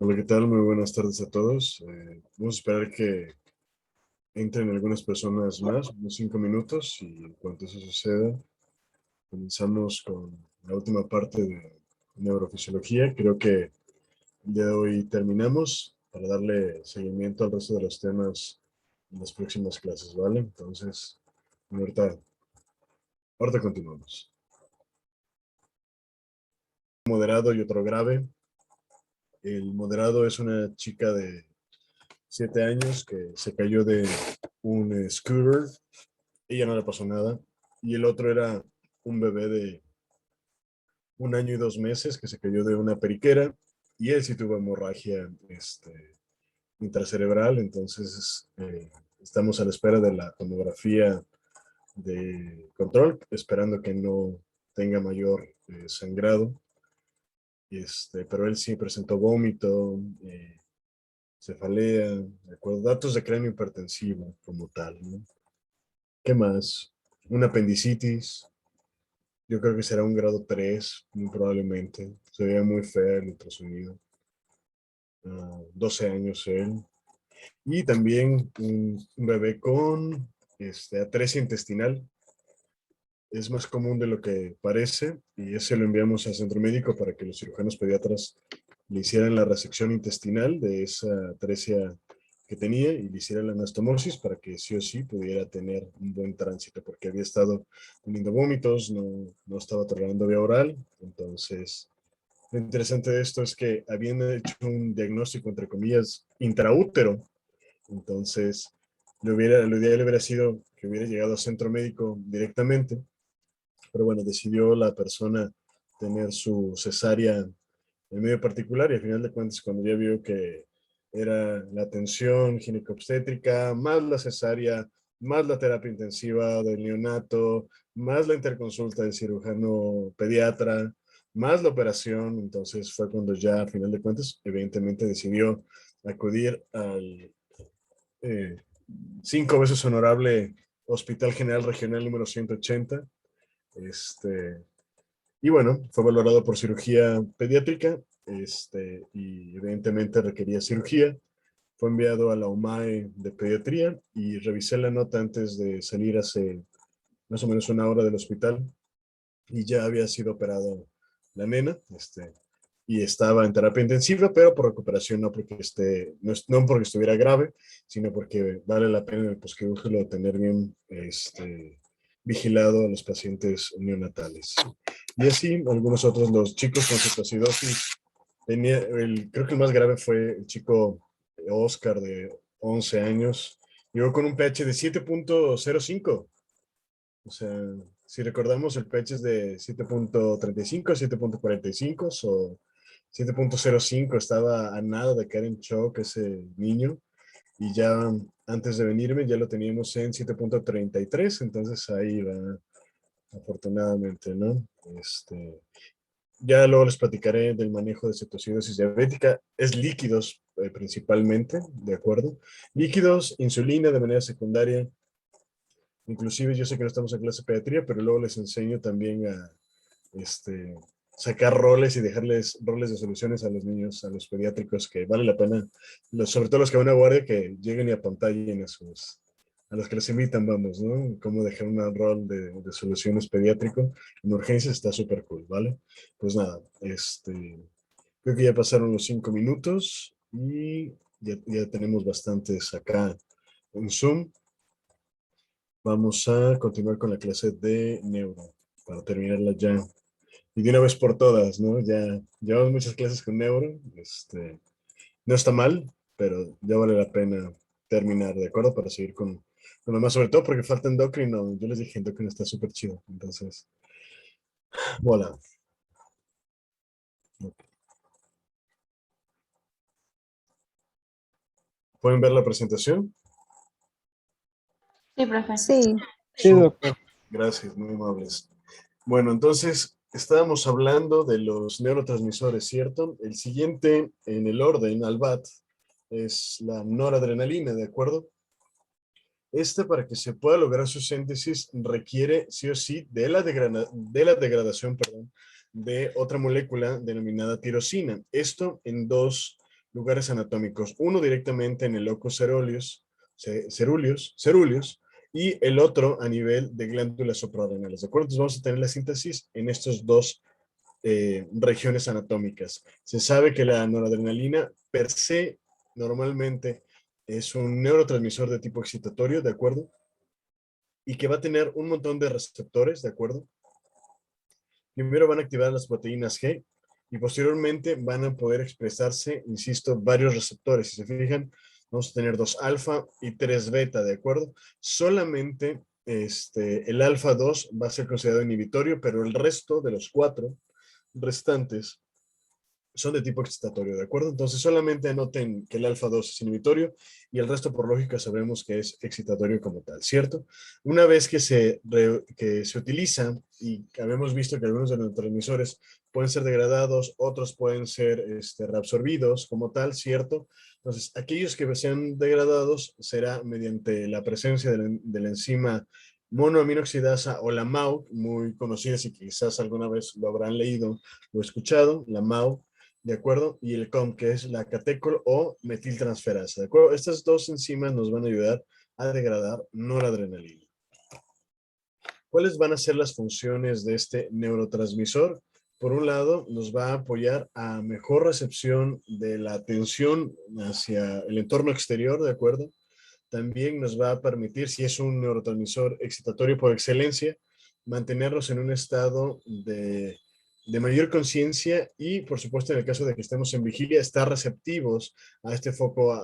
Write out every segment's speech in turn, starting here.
Hola, ¿qué tal? Muy buenas tardes a todos. Vamos a esperar que entren algunas personas más, unos 5 minutos, y en cuanto eso suceda, comenzamos con la última parte de neurofisiología. Creo que el día de hoy terminamos para darle seguimiento al resto de los temas en las próximas clases, ¿vale? Entonces, ahorita continuamos. Moderado y otro grave. El moderado es una chica de 7 años que se cayó de un scooter. Ella no le pasó nada. Y el otro era un bebé de 1 año y 2 meses que se cayó de una periquera y él sí tuvo hemorragia intracerebral. Entonces estamos a la espera de la tomografía de control, esperando que no tenga mayor sangrado. Pero él sí presentó vómito, cefalea, de acuerdo, datos de cráneo hipertensivo como tal, ¿no? ¿Qué más? Una apendicitis. Yo creo que será un grado 3 muy probablemente. Se veía muy feo el ultrasonido. 12 años él. Y también un bebé con atresia intestinal. Es más común de lo que parece y ese lo enviamos al centro médico para que los cirujanos pediatras le hicieran la resección intestinal de esa atresia que tenía y le hicieran la anastomosis para que sí o sí pudiera tener un buen tránsito, porque había estado teniendo vómitos, no estaba tolerando vía oral. Entonces, lo interesante de esto es que habían hecho un diagnóstico, entre comillas, intraútero. Entonces, lo ideal hubiera sido que hubiera llegado al centro médico directamente, pero bueno, decidió la persona tener su cesárea en medio particular y al final de cuentas cuando ya vio que era la atención ginecobstétrica, más la cesárea, más la terapia intensiva del neonato, más la interconsulta del cirujano pediatra, más la operación, entonces fue cuando ya a final de cuentas evidentemente decidió acudir al eh, 5 veces honorable Hospital General Regional número 180. Y bueno, fue valorado por cirugía pediátrica, y evidentemente requería cirugía. Fue enviado a la UMAE de pediatría y revisé la nota antes de salir hace más o menos 1 hora del hospital y ya había sido operado la nena, y estaba en terapia intensiva, pero por recuperación, no porque no porque estuviera grave, sino porque vale la pena en el posquirúrgico tener bien vigilado a los pacientes neonatales. Y así, algunos otros, los chicos con cetoacidosis, creo que el más grave fue el chico Oscar de 11 años, llegó con un pH de 7.05. O sea, si recordamos, el pH es de 7.35, 7.45 o 7.05. Estaba a nada de caer en shock ese niño. Y ya antes de venirme ya lo teníamos en 7.33. Entonces ahí va, afortunadamente, ¿no? Ya luego les platicaré del manejo de cetoacidosis diabética. Es líquidos principalmente, ¿de acuerdo? Líquidos, insulina de manera secundaria. Inclusive yo sé que no estamos en clase de pediatría, pero luego les enseño también a este, sacar roles y dejarles roles de soluciones a los niños, a los pediátricos, que vale la pena, sobre todo los que van a guardia, que lleguen y apantallen a los que les invitan, vamos, ¿no? Cómo dejar un rol de soluciones pediátrico en urgencias está súper cool, ¿vale? Pues nada, creo que ya pasaron los 5 minutos y ya tenemos bastantes acá en Zoom. Vamos a continuar con la clase de neuro para terminarla ya. Y de una vez por todas, ¿no? Ya llevamos muchas clases con neuro. No está mal, pero ya vale la pena terminar, ¿de acuerdo? Para seguir con lo más, sobre todo porque falta endocrino. Yo les dije, endocrino está súper chido. Entonces, voilà. ¿Pueden ver la presentación? Sí, profe. Sí, Sí, doctor. Gracias, muy amables. Bueno, entonces estábamos hablando de los neurotransmisores, ¿cierto? El siguiente en el orden, ALBAT, es la noradrenalina, ¿de acuerdo? Para que se pueda lograr su síntesis requiere sí o sí de la degradación, perdón, de otra molécula denominada tirosina. Esto en dos lugares anatómicos. Uno directamente en el locus ceruleus, y el otro a nivel de glándulas suprarrenales. ¿De acuerdo? Entonces vamos a tener la síntesis en estos dos regiones anatómicas. Se sabe que la noradrenalina per se normalmente es un neurotransmisor de tipo excitatorio, ¿de acuerdo? Y que va a tener un montón de receptores, ¿de acuerdo? Primero van a activar las proteínas G y posteriormente van a poder expresarse, insisto, varios receptores. Si se fijan, vamos a tener 2 alfa y 3 beta, ¿de acuerdo? Solamente el alfa 2 va a ser considerado inhibitorio, pero el resto de los 4 restantes son de tipo excitatorio, ¿de acuerdo? Entonces solamente anoten que el alfa 2 es inhibitorio y el resto por lógica sabremos que es excitatorio como tal, ¿cierto? Una vez que se utiliza y habíamos visto que algunos de los neurotransmisores pueden ser degradados, otros pueden ser reabsorbidos como tal, ¿cierto? Entonces, aquellos que sean degradados será mediante la presencia de la enzima monoaminoxidasa o la MAO, muy conocida, si quizás alguna vez lo habrán leído o escuchado, la MAO, ¿de acuerdo? Y el COM, que es la catecol o metiltransferasa, ¿de acuerdo? Estas dos enzimas nos van a ayudar a degradar noradrenalina. ¿Cuáles van a ser las funciones de este neurotransmisor? Por un lado, nos va a apoyar a mejor recepción de la atención hacia el entorno exterior, ¿de acuerdo? También nos va a permitir, si es un neurotransmisor excitatorio por excelencia, mantenernos en un estado de mayor conciencia y, por supuesto, en el caso de que estemos en vigilia, estar receptivos a este foco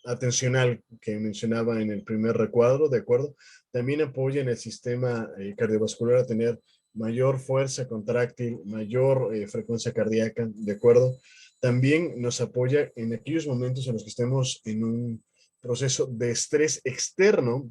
atencional que mencionaba en el primer recuadro, ¿de acuerdo? También apoya en el sistema cardiovascular a tener mayor fuerza contráctil, mayor frecuencia cardíaca, ¿de acuerdo? También nos apoya en aquellos momentos en los que estemos en un proceso de estrés externo.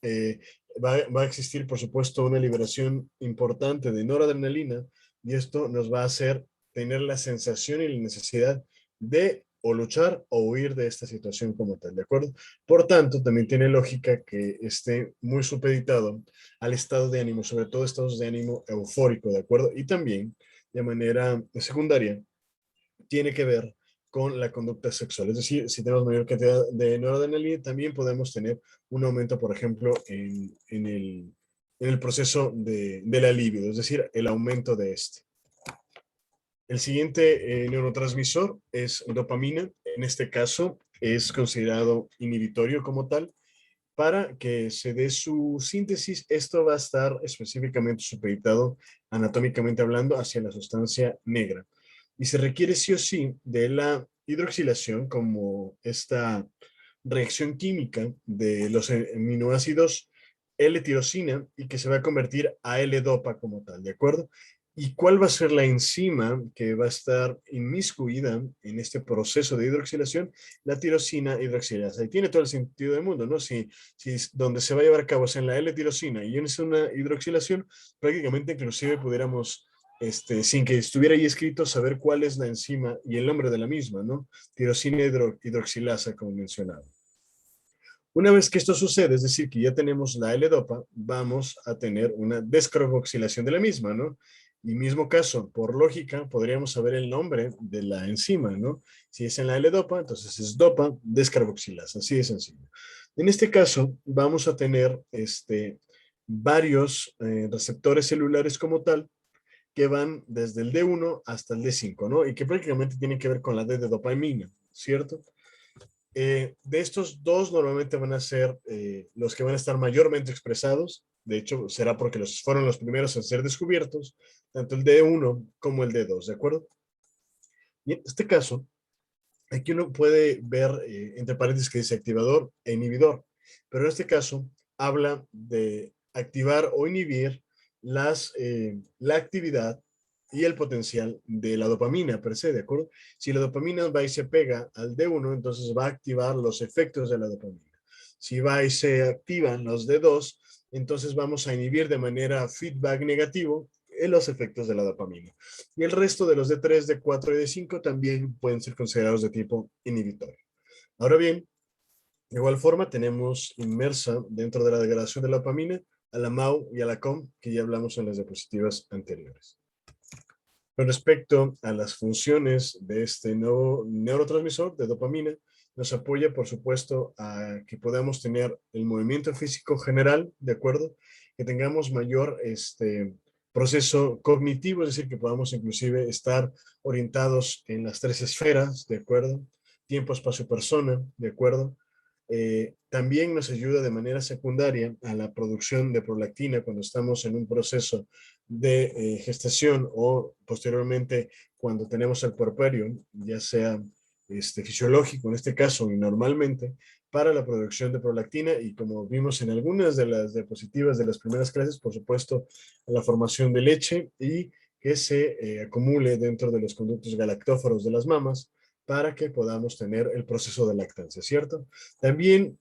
eh, va a existir, por supuesto, una liberación importante de noradrenalina y esto nos va a hacer tener la sensación y la necesidad de o luchar o huir de esta situación como tal, ¿de acuerdo? Por tanto, también tiene lógica que esté muy supeditado al estado de ánimo, sobre todo estados de ánimo eufórico, ¿de acuerdo? Y también, de manera secundaria, tiene que ver con la conducta sexual. Es decir, si tenemos mayor cantidad de noradrenalina, también podemos tener un aumento, por ejemplo, en el proceso de la libido, es decir, el aumento de este. El siguiente neurotransmisor es dopamina. En este caso, es considerado inhibitorio como tal. Para que se dé su síntesis, esto va a estar específicamente supeditado, anatómicamente hablando, hacia la sustancia negra. Y se requiere sí o sí de la hidroxilación como esta reacción química de los aminoácidos L-tirosina y que se va a convertir a L-dopa como tal, ¿de acuerdo? ¿Y cuál va a ser la enzima que va a estar inmiscuida en este proceso de hidroxilación? La tirosina hidroxilasa. Y tiene todo el sentido del mundo, ¿no? Si donde se va a llevar a cabo es en la L-tirosina y es una hidroxilación, prácticamente inclusive pudiéramos, sin que estuviera ahí escrito, saber cuál es la enzima y el nombre de la misma, ¿no? Tirosina hidroxilasa, como mencionaba. Una vez que esto sucede, es decir, que ya tenemos la L-dopa, vamos a tener una descarboxilación de la misma, ¿no? Y mismo caso, por lógica, podríamos saber el nombre de la enzima, ¿no? Si es en la L-dopa, entonces es dopa descarboxilasa, así de sencillo. En este caso, vamos a tener varios receptores celulares como tal, que van desde el D1 hasta el D5, ¿no? Y que prácticamente tienen que ver con la D de dopamina, ¿cierto? De estos dos normalmente van a ser los que van a estar mayormente expresados. De hecho, será porque fueron los primeros en ser descubiertos, tanto el D1 como el D2, ¿de acuerdo? Y en este caso, aquí uno puede ver entre paréntesis que dice activador e inhibidor, pero en este caso habla de activar o inhibir la actividad y el potencial de la dopamina per se, ¿de acuerdo? Si la dopamina va y se pega al D1, entonces va a activar los efectos de la dopamina. Si va y se activan los D2, entonces vamos a inhibir de manera feedback negativo los efectos de la dopamina. Y el resto de los D3, D4 y D5 también pueden ser considerados de tipo inhibitorio. Ahora bien, de igual forma tenemos inmersa dentro de la degradación de la dopamina a la MAO y a la COM, que ya hablamos en las diapositivas anteriores. Con respecto a las funciones de este nuevo neurotransmisor de dopamina, nos apoya, por supuesto, a que podamos tener el movimiento físico general, ¿de acuerdo? Que tengamos mayor proceso cognitivo, es decir, que podamos inclusive estar orientados en las tres esferas, ¿de acuerdo? Tiempo, espacio, persona, ¿de acuerdo? También nos ayuda de manera secundaria a la producción de prolactina cuando estamos en un proceso de gestación o posteriormente cuando tenemos el puerperio, ya sea fisiológico en este caso y normalmente, para la producción de prolactina y como vimos en algunas de las diapositivas de las primeras clases, por supuesto, la formación de leche y que se acumule dentro de los conductos galactófaros de las mamas para que podamos tener el proceso de lactancia, ¿cierto? También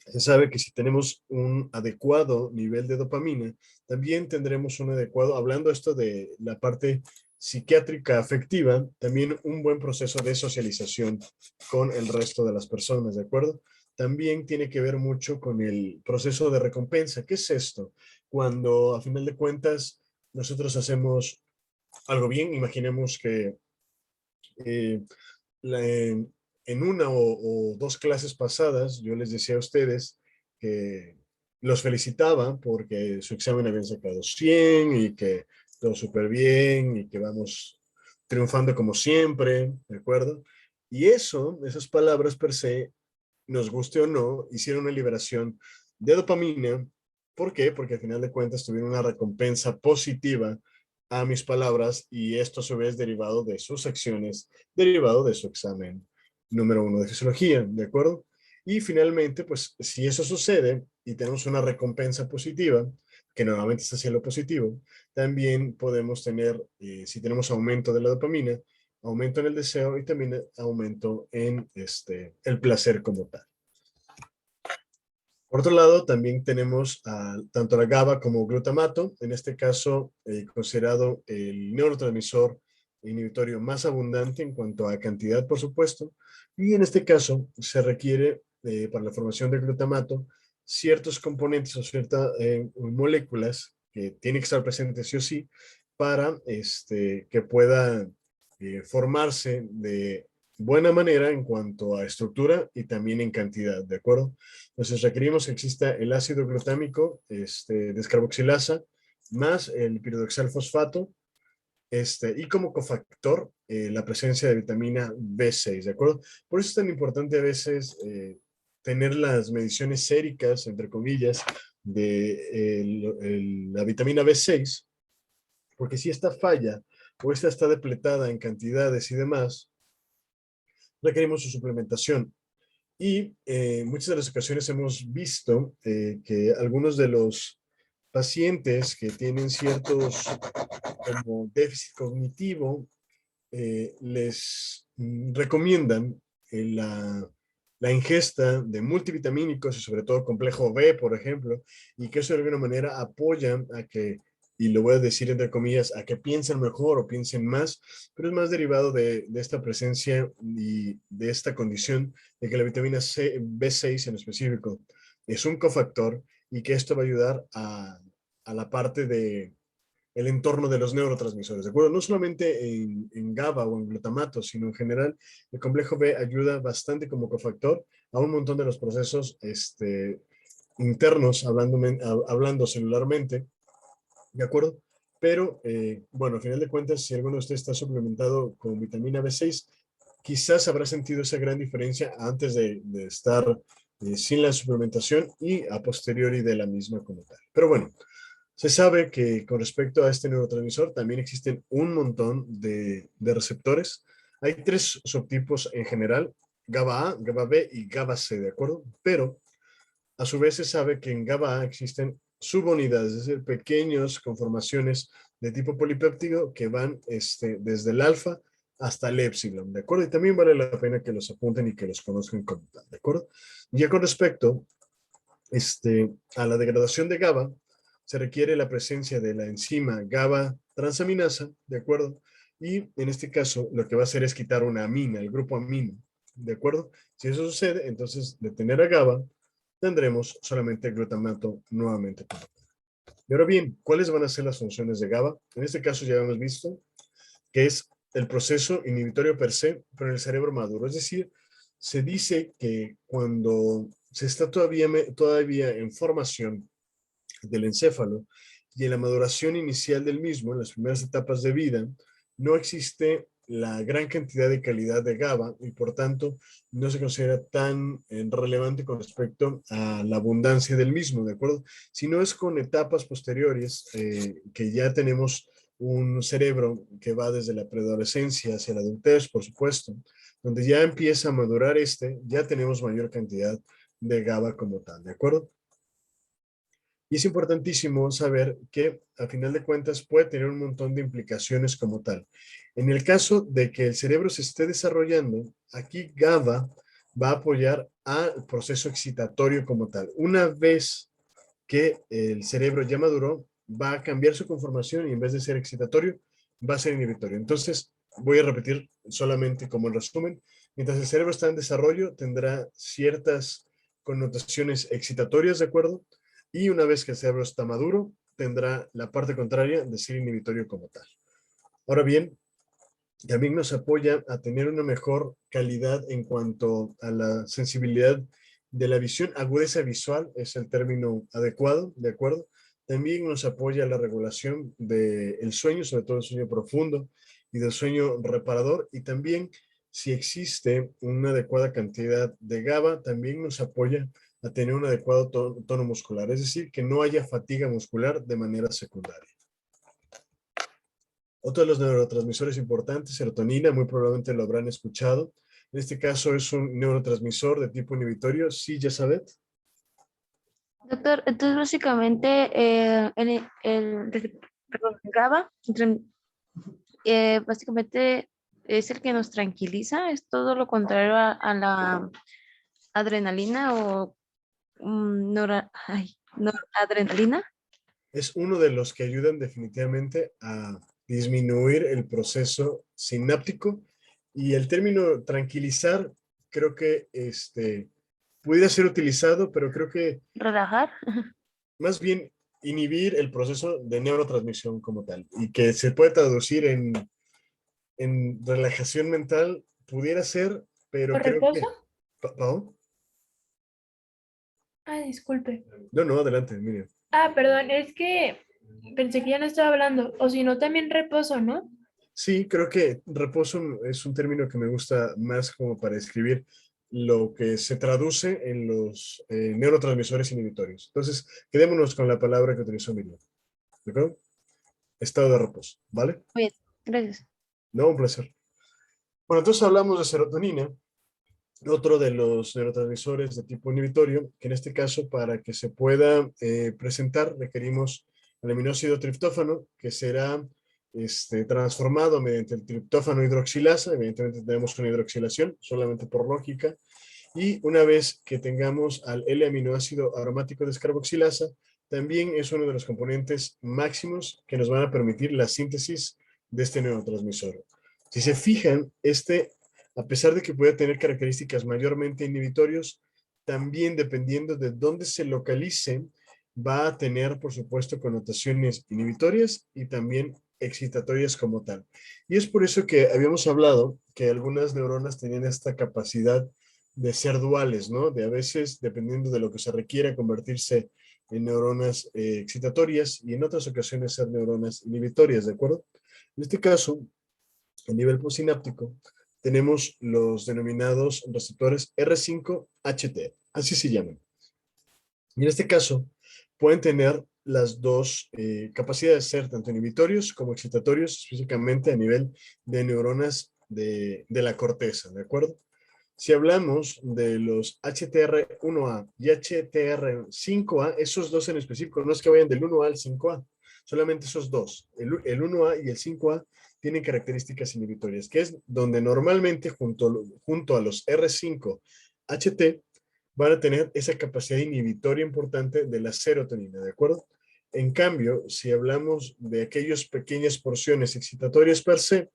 se sabe que si tenemos un adecuado nivel de dopamina, también tendremos un adecuado, hablando esto de la parte psiquiátrica afectiva, también un buen proceso de socialización con el resto de las personas, ¿de acuerdo? También tiene que ver mucho con el proceso de recompensa. ¿Qué es esto? Cuando a final de cuentas nosotros hacemos algo bien, imaginemos que eh, en una o dos clases pasadas, yo les decía a ustedes que los felicitaba porque su examen habían sacado 100 y que todo súper bien y que vamos triunfando como siempre, ¿de acuerdo? Y eso, esas palabras per se, nos guste o no, hicieron una liberación de dopamina. ¿Por qué? Porque al final de cuentas tuvieron una recompensa positiva a mis palabras y esto a su vez derivado de sus acciones, derivado de su examen número 1 de fisiología, ¿de acuerdo? Y finalmente, pues si eso sucede y tenemos una recompensa positiva, que normalmente es hacia lo positivo, también podemos tener, si tenemos aumento de la dopamina, aumento en el deseo y también aumento en el placer como tal. Por otro lado, también tenemos tanto la GABA como glutamato, en este caso considerado el neurotransmisor inhibitorio más abundante en cuanto a cantidad, por supuesto, y en este caso se requiere para la formación de glutamato ciertos componentes o ciertas moléculas que tienen que estar presentes sí o sí para que pueda formarse de buena manera en cuanto a estructura y también en cantidad, ¿de acuerdo? Entonces requerimos que exista el ácido glutámico, descarboxilasa, más el piridoxal-fosfato, y como cofactor la presencia de vitamina B6, ¿de acuerdo? Por eso es tan importante a veces tener las mediciones séricas, entre comillas, de la vitamina B6, porque si esta falla o esta está depletada en cantidades y demás, requerimos su suplementación. Y muchas de las ocasiones hemos visto que algunos de los pacientes que tienen ciertos como déficit cognitivo les recomiendan la ingesta de multivitamínicos y sobre todo complejo B, por ejemplo, y que eso de alguna manera apoya a que, y lo voy a decir entre comillas, a que piensen mejor o piensen más, pero es más derivado de esta presencia y de esta condición de que la vitamina B6 en específico es un cofactor y que esto va a ayudar a la parte de el entorno de los neurotransmisores, ¿de acuerdo? No solamente en GABA o en glutamato, sino en general, el complejo B ayuda bastante como cofactor a un montón de los procesos internos, hablando celularmente, ¿de acuerdo? Pero, bueno, al final de cuentas, si alguno de ustedes está suplementado con vitamina B6, quizás habrá sentido esa gran diferencia antes de estar sin la suplementación y a posteriori de la misma como tal. Pero bueno, se sabe que con respecto a este neurotransmisor también existen un montón de receptores. Hay tres subtipos en general, GABA A, GABA B y GABA C, ¿de acuerdo? Pero a su vez se sabe que en GABA A existen subunidades, es decir, pequeñas conformaciones de tipo polipéptido que van desde el alfa hasta el epsilon, ¿de acuerdo? Y también vale la pena que los apunten y que los conozcan como tal, ¿de acuerdo? Y ya con respecto a la degradación de GABA, se requiere la presencia de la enzima GABA transaminasa, ¿de acuerdo? Y en este caso, lo que va a hacer es quitar una amina, el grupo amino, ¿de acuerdo? Si eso sucede, entonces de tener a GABA, tendremos solamente glutamato nuevamente. Y ahora bien, ¿cuáles van a ser las funciones de GABA? En este caso ya hemos visto que es el proceso inhibitorio per se, pero en el cerebro maduro. Es decir, se dice que cuando se está todavía en formación del encéfalo y en la maduración inicial del mismo, en las primeras etapas de vida, no existe la gran cantidad de calidad de GABA y por tanto no se considera tan relevante con respecto a la abundancia del mismo, ¿de acuerdo? Si no es con etapas posteriores que ya tenemos un cerebro que va desde la preadolescencia hacia la adultez, por supuesto, donde ya empieza a madurar ya tenemos mayor cantidad de GABA como tal, ¿de acuerdo? Y es importantísimo saber que, a final de cuentas, puede tener un montón de implicaciones como tal. En el caso de que el cerebro se esté desarrollando, aquí GABA va a apoyar al proceso excitatorio como tal. Una vez que el cerebro ya maduró, va a cambiar su conformación y en vez de ser excitatorio, va a ser inhibitorio. Entonces, voy a repetir solamente como en resumen, mientras el cerebro está en desarrollo, tendrá ciertas connotaciones excitatorias, ¿de acuerdo? Y una vez que el cerebro está maduro, tendrá la parte contraria de ser inhibitorio como tal. Ahora bien, también nos apoya a tener una mejor calidad en cuanto a la sensibilidad de la visión. Agudeza visual es el término adecuado, ¿de acuerdo? También nos apoya a la regulación del sueño, sobre todo el sueño profundo y del sueño reparador. Y también, si existe una adecuada cantidad de GABA, también nos apoya a tener un adecuado tono muscular, es decir, que no haya fatiga muscular de manera secundaria. Otro de los neurotransmisores importantes, serotonina, muy probablemente lo habrán escuchado. En este caso es un neurotransmisor de tipo inhibitorio, sí, ya sabes. Doctor, entonces básicamente perdón, GABA básicamente es el que nos tranquiliza, es todo lo contrario a la adrenalina o noradrenalina. Es uno de los que ayudan definitivamente a disminuir el proceso sináptico y el término tranquilizar creo que pudiera ser utilizado, pero creo que Relajar. más bien inhibir el proceso de neurotransmisión como tal y que se puede traducir en relajación mental, pudiera ser, ¿O pero creo reposo? que... ¿Pau? Ah, disculpe. No, no, adelante, Miriam. Ah, perdón, es que pensé que ya no estaba hablando. O si no, también reposo, ¿no? Sí, creo que reposo es un término que me gusta más como para describir lo que se traduce en los neurotransmisores inhibitorios. Entonces, quedémonos con la palabra que utilizó Miriam. ¿De acuerdo? Estado de reposo, ¿vale? Muy bien, gracias. No, un placer. Bueno, entonces hablamos de serotonina, otro de los neurotransmisores de tipo inhibitorio, que en este caso para que se pueda presentar requerimos el aminoácido triptófano, que será transformado mediante el triptófano hidroxilasa. Evidentemente tenemos una hidroxilación, solamente por lógica, y una vez que tengamos al L-aminoácido aromático descarboxilasa, también es uno de los componentes máximos que nos van a permitir la síntesis de este neurotransmisor. Si se fijan, a pesar de que puede tener características mayormente inhibitorios, también dependiendo de dónde se localice, va a tener, por supuesto, connotaciones inhibitorias y también excitatorias como tal. Y es por eso que habíamos hablado que algunas neuronas tenían esta capacidad de ser duales, ¿no? De a veces, dependiendo de lo que se requiera, convertirse en neuronas excitatorias y en otras ocasiones ser neuronas inhibitorias, ¿de acuerdo? En este caso, a nivel posináptico, tenemos los denominados receptores R5-HT, así se llaman. Y en este caso, pueden tener las dos capacidades de ser tanto inhibitorios como excitatorios, específicamente a nivel de neuronas de la corteza, ¿de acuerdo? Si hablamos de los HTR1A y HTR5A, esos dos en específico, no es que vayan del 1A al 5A, solamente esos dos, el 1A y el 5A, tienen características inhibitorias, que es donde normalmente junto a los R5-HT van a tener esa capacidad inhibitoria importante de la serotonina, ¿de acuerdo? En cambio, si hablamos de aquellas pequeñas porciones excitatorias per se,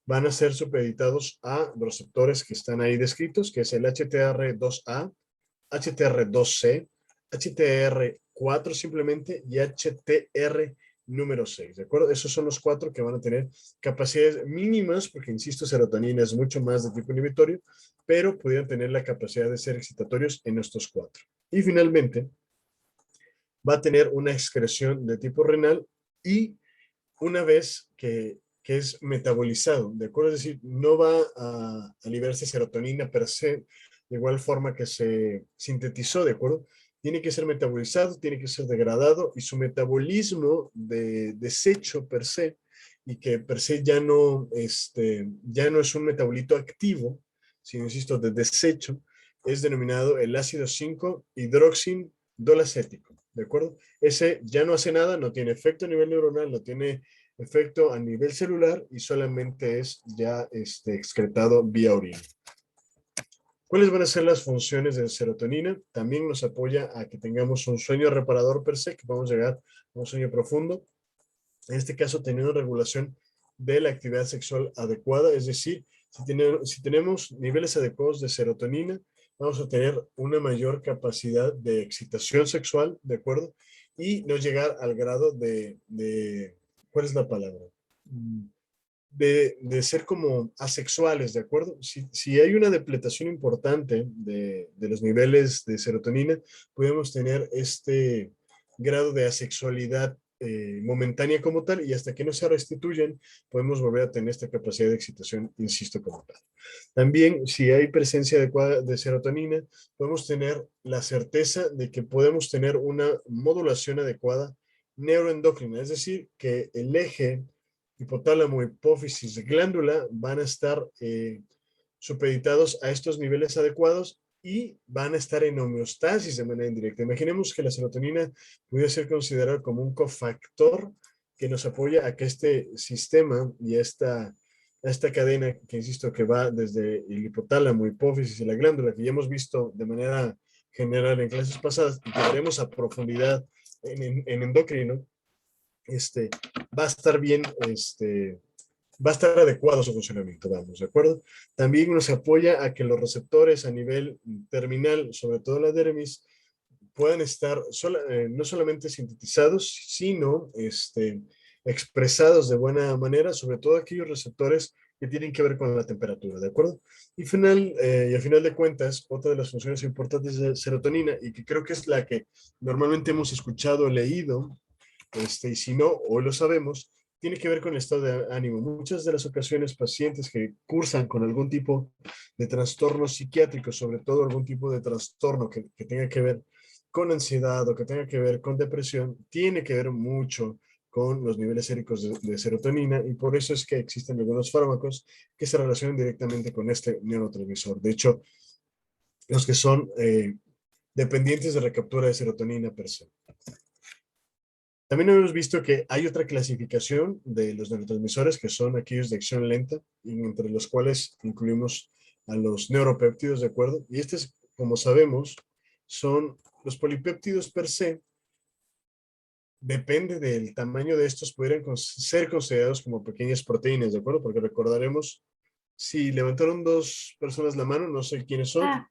van a ser supeditados a receptores que están ahí descritos, que es el HTR2A, HTR2C, HTR4 simplemente y HTR número 6, ¿de acuerdo? Esos son los 4 que van a tener capacidades mínimas, porque insisto, serotonina es mucho más de tipo inhibitorio, pero pudieran tener la capacidad de ser excitatorios en estos 4. Y finalmente, va a tener una excreción de tipo renal y una vez que es metabolizado, ¿de acuerdo? Es decir, no va a liberarse serotonina per se, de igual forma que se sintetizó, ¿de acuerdo? Tiene que ser metabolizado, tiene que ser degradado y su metabolismo de desecho per se, y que per se ya no es un metabolito activo, sino, insisto, de desecho, es denominado el ácido 5-hidroxindolacético, ¿de acuerdo? Ese ya no hace nada, no tiene efecto a nivel neuronal, no tiene efecto a nivel celular y solamente es ya excretado vía orina. ¿Cuáles van a ser las funciones de serotonina? También nos apoya a que tengamos un sueño reparador per se, que podamos llegar a un sueño profundo. En este caso, teniendo regulación de la actividad sexual adecuada, es decir, si tenemos niveles adecuados de serotonina, vamos a tener una mayor capacidad de excitación sexual, ¿de acuerdo? Y no llegar al grado ¿cuál es la palabra? De ser como asexuales, ¿de acuerdo? Si hay una depletación importante de los niveles de serotonina, podemos tener este grado de asexualidad momentánea como tal, y hasta que no se restituyan, podemos volver a tener esta capacidad de excitación, insisto, como tal. También, si hay presencia adecuada de serotonina, podemos tener la certeza de que podemos tener una modulación adecuada neuroendocrina, es decir, que el eje hipotálamo, hipófisis, glándula van a estar supeditados a estos niveles adecuados y van a estar en homeostasis de manera indirecta. Imaginemos que la serotonina puede ser considerada como un cofactor que nos apoya a que este sistema y esta cadena, que insisto, que va desde el hipotálamo, hipófisis y la glándula, que ya hemos visto de manera general en clases pasadas y que veremos a profundidad en endocrino, va a estar bien, va a estar adecuado su funcionamiento, vamos, ¿de acuerdo? También nos apoya a que los receptores a nivel terminal, sobre todo la dermis, puedan estar no solamente sintetizados, sino expresados de buena manera, sobre todo aquellos receptores que tienen que ver con la temperatura, ¿de acuerdo? Y al final de cuentas, otra de las funciones importantes de serotonina, y que creo que es la que normalmente hemos escuchado, leído, y si no, hoy lo sabemos, tiene que ver con el estado de ánimo. Muchas de las ocasiones, pacientes que cursan con algún tipo de trastorno psiquiátrico, sobre todo algún tipo de trastorno que tenga que ver con ansiedad o que tenga que ver con depresión, tiene que ver mucho con los niveles séricos de serotonina, y por eso es que existen algunos fármacos que se relacionan directamente con este neurotransmisor. De hecho, los que son dependientes de recaptura de serotonina per se. También hemos visto que hay otra clasificación de los neurotransmisores que son aquellos de acción lenta, y entre los cuales incluimos a los neuropéptidos, ¿de acuerdo? Y como sabemos, son los polipéptidos per se. Depende del tamaño de estos, podrían ser considerados como pequeñas proteínas, ¿de acuerdo? Porque recordaremos, si levantaron 2 personas la mano, no sé quiénes son. Ah,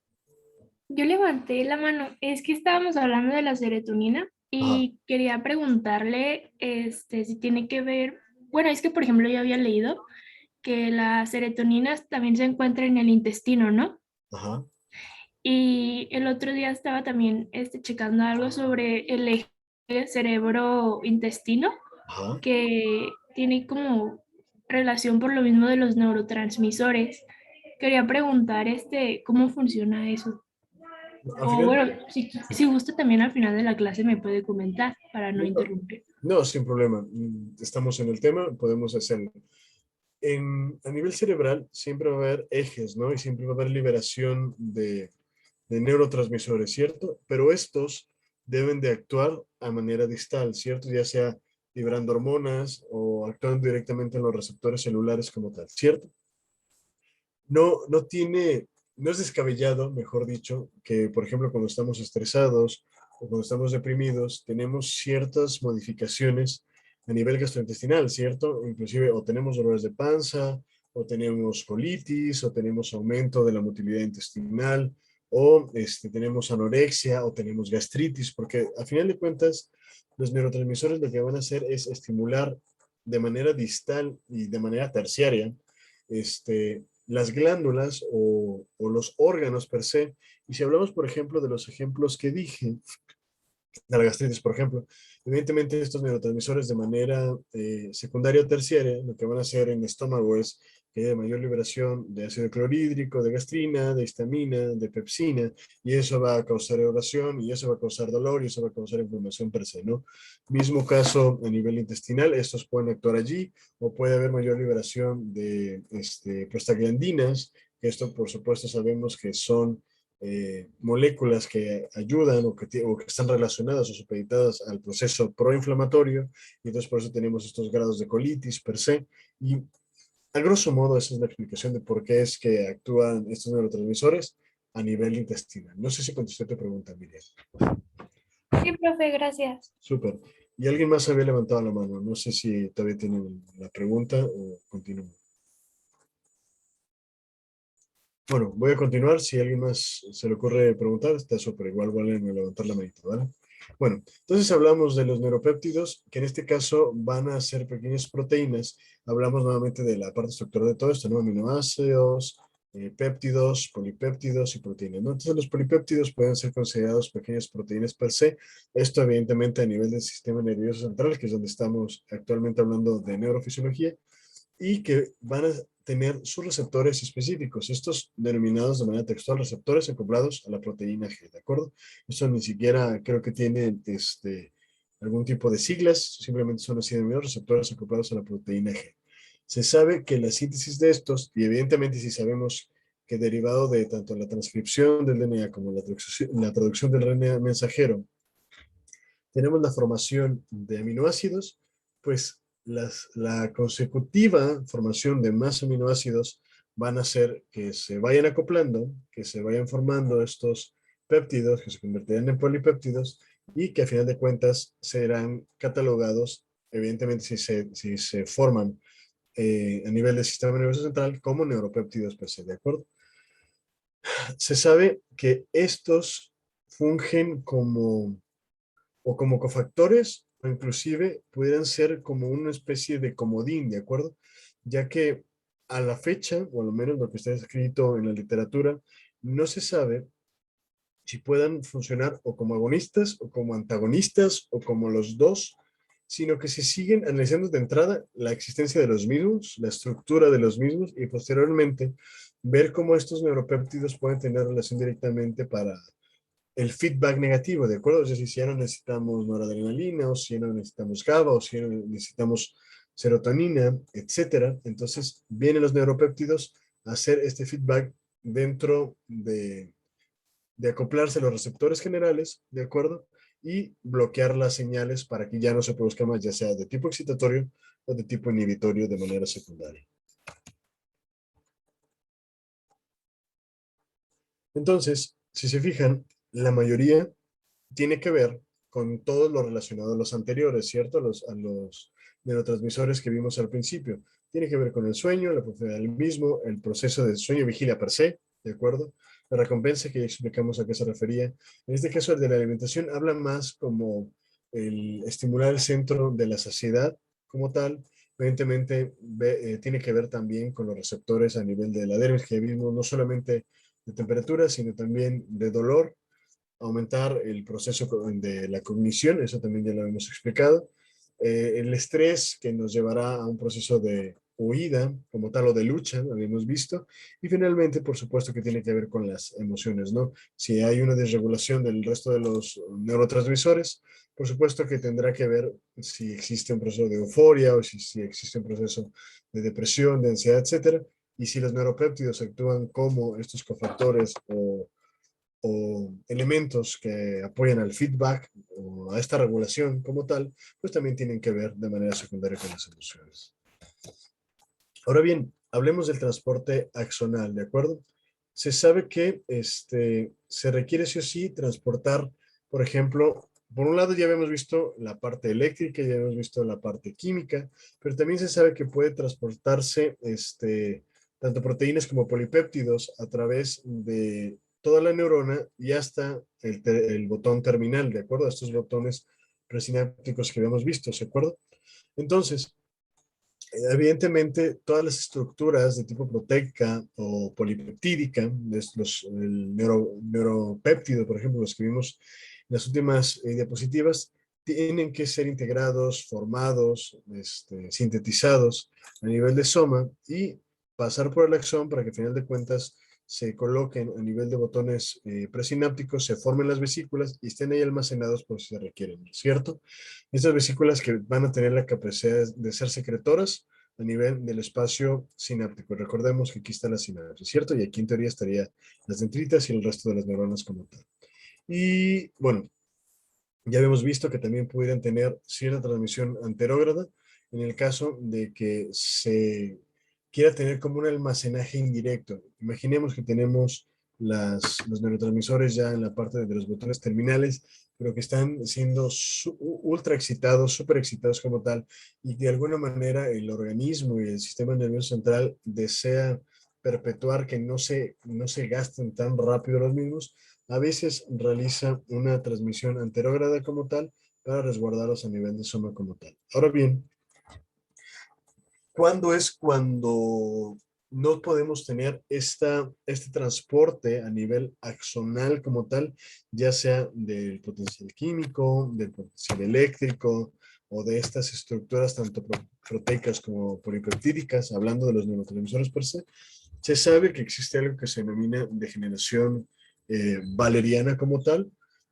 yo levanté la mano. Es que estábamos hablando de la serotonina Ajá, y quería preguntarle si tiene que ver, bueno, es que por ejemplo yo había leído que la serotonina también se encuentra en el intestino, ¿no? ajá, Y el otro día estaba también checando algo sobre el eje cerebro-intestino, ajá. que tiene como relación por lo mismo de los neurotransmisores. Quería preguntar cómo funciona eso. Al O final, bueno, si gusta también al final de la clase me puede comentar para no no, interrumpir. no, sin problema. Estamos en el tema, podemos hacerlo. A nivel cerebral siempre va a haber ejes, ¿no? Y siempre va a haber liberación de neurotransmisores, ¿cierto? Pero estos deben de actuar a manera distal, ¿cierto? Ya sea liberando hormonas o actuando directamente en los receptores celulares como tal, ¿cierto? No es descabellado, mejor dicho, que por ejemplo cuando estamos estresados o cuando estamos deprimidos, tenemos ciertas modificaciones a nivel gastrointestinal, ¿cierto? Inclusive o tenemos dolores de panza, o tenemos colitis, o tenemos aumento de la motilidad intestinal, o tenemos anorexia o tenemos gastritis, porque a final de cuentas los neurotransmisores lo que van a hacer es estimular de manera distal y de manera terciaria las glándulas o los órganos per se. Y si hablamos, por ejemplo, de los ejemplos que dije, de la gastritis, por ejemplo, evidentemente estos neurotransmisores de manera secundaria o terciaria, lo que van a hacer en el estómago es que haya mayor liberación de ácido clorhídrico, de gastrina, de histamina, de pepsina, y eso va a causar elevación, y eso va a causar dolor, y eso va a causar inflamación per se, ¿no? Mismo caso a nivel intestinal, estos pueden actuar allí, o puede haber mayor liberación de prostaglandinas, que esto por supuesto sabemos que son moléculas que ayudan o que están relacionadas o supeditadas al proceso proinflamatorio, y entonces por eso tenemos estos grados de colitis per se, y a grosso modo esa es la explicación de por qué es que actúan estos neurotransmisores a nivel intestinal. No sé si contesté tu pregunta, Miriam. Sí, profe, gracias. Súper. Y alguien más había levantado la mano. No sé si todavía tienen la pregunta o continúo. Bueno, voy a continuar. Si a alguien más se le ocurre preguntar, está súper. Igual vale levantar la manita, ¿vale? Bueno, entonces hablamos de los neuropéptidos, que en este caso van a ser pequeñas proteínas. Hablamos nuevamente de la parte estructural de todo esto, ¿no? Aminoácidos, péptidos, polipéptidos y proteínas, ¿no? Entonces los polipéptidos pueden ser considerados pequeñas proteínas per se. Esto evidentemente a nivel del sistema nervioso central, que es donde estamos actualmente hablando de neurofisiología, y que van a tener sus receptores específicos, estos denominados de manera textual receptores acoplados a la proteína G, ¿de acuerdo? Eso ni siquiera creo que tiene algún tipo de siglas, simplemente son así denominados receptores acoplados a la proteína G. Se sabe que la síntesis de estos, y evidentemente si sabemos que derivado de tanto la transcripción del DNA como la traducción del RNA mensajero, tenemos la formación de aminoácidos, pues la consecutiva formación de más aminoácidos van a hacer que se vayan acoplando, que se vayan formando estos péptidos, que se convertirán en polipéptidos, y que a final de cuentas serán catalogados, evidentemente si se forman a nivel del sistema nervioso central, como neuropéptidos per se, ¿de acuerdo? Se sabe que estos fungen como cofactores, o inclusive pudieran ser como una especie de comodín, ¿de acuerdo? Ya que a la fecha, o al menos lo que está escrito en la literatura, no se sabe si puedan funcionar o como agonistas o como antagonistas o como los dos, sino que se siguen analizando de entrada la existencia de los mismos, la estructura de los mismos y posteriormente ver cómo estos neuropéptidos pueden tener relación directamente para el feedback negativo, ¿de acuerdo? Es decir, si ya no necesitamos noradrenalina, o si ya no necesitamos GABA, o si ya no necesitamos serotonina, etcétera. Entonces, vienen los neuropéptidos a hacer este feedback dentro de acoplarse a los receptores generales, ¿de acuerdo? Y bloquear las señales para que ya no se produzca más, ya sea de tipo excitatorio o de tipo inhibitorio de manera secundaria. Entonces, si se fijan, la mayoría tiene que ver con todo lo relacionado a los anteriores, ¿cierto? A los neurotransmisores que vimos al principio. Tiene que ver con el sueño, la profundidad del mismo, el proceso de sueño-vigilia per se, ¿de acuerdo? La recompensa que ya explicamos a qué se refería. En este caso, el de la alimentación habla más como el estimular el centro de la saciedad como tal. Evidentemente, tiene que ver también con los receptores a nivel de la dermis, que vimos no solamente de temperatura, sino también de dolor, aumentar el proceso de la cognición, eso también ya lo hemos explicado, el estrés que nos llevará a un proceso de huida como tal o de lucha, lo habíamos visto, y finalmente, por supuesto, que tiene que ver con las emociones, ¿no? Si hay una desregulación del resto de los neurotransmisores, por supuesto que tendrá que ver si existe un proceso de euforia o si existe un proceso de depresión, de ansiedad, etcétera, y si los neuropéptidos actúan como estos cofactores o elementos que apoyan al feedback o a esta regulación como tal, pues también tienen que ver de manera secundaria con las emociones. Ahora bien, hablemos del transporte axonal, ¿de acuerdo? Se sabe que se requiere sí o sí transportar, por ejemplo, por un lado ya habíamos visto la parte eléctrica, ya habíamos visto la parte química, pero también se sabe que puede transportarse tanto proteínas como polipéptidos a través de toda la neurona y hasta el botón terminal, ¿de acuerdo? Estos botones presinápticos que habíamos visto, ¿se acuerda? Entonces, evidentemente, todas las estructuras de tipo proteica o polipeptídica, el neuropéptido, por ejemplo, los que vimos en las últimas diapositivas, tienen que ser integrados, formados, sintetizados a nivel de soma y pasar por el axón para que, al final de cuentas, se coloquen a nivel de botones presinápticos, se formen las vesículas y estén ahí almacenados por si se requieren, ¿cierto? Estas vesículas que van a tener la capacidad de ser secretoras a nivel del espacio sináptico. Recordemos que aquí está la sinapsis, ¿cierto? Y aquí en teoría estaría las dendritas y el resto de las neuronas como tal. Y bueno, ya habíamos visto que también pudieran tener cierta transmisión anterógrada en el caso de que se quiera tener como un almacenaje indirecto. Imaginemos que tenemos los neurotransmisores ya en la parte de los botones terminales, pero que están siendo ultra excitados, súper excitados como tal, y de alguna manera el organismo y el sistema nervioso central desea perpetuar que no se gasten tan rápido los mismos. A veces realiza una transmisión anterógrada como tal para resguardarlos a nivel de soma como tal. Ahora bien, ¿cuándo es cuando no podemos tener este transporte a nivel axonal como tal, ya sea del potencial químico, del potencial eléctrico o de estas estructuras tanto proteicas como polipeptídicas, hablando de los neurotransmisores per se? Se sabe que existe algo que se denomina degeneración valeriana como tal,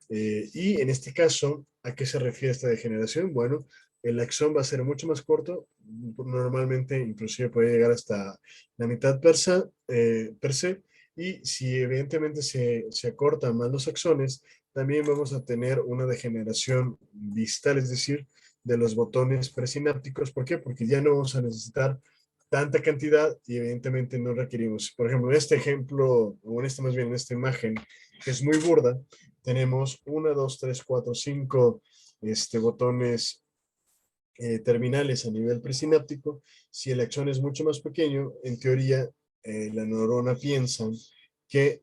y en este caso, ¿a qué se refiere esta degeneración? Bueno, el axón va a ser mucho más corto, normalmente inclusive puede llegar hasta la mitad per se, y si evidentemente se acortan más los axones, también vamos a tener una degeneración distal, es decir, de los botones presinápticos. ¿Por qué? Porque ya no vamos a necesitar tanta cantidad y evidentemente no requerimos. Por ejemplo, en este ejemplo, o en más bien en esta imagen, que es muy burda, tenemos 1, 2, 3, 4, 5 botones terminales a nivel presináptico. Si el axón es mucho más pequeño, en teoría la neurona piensa que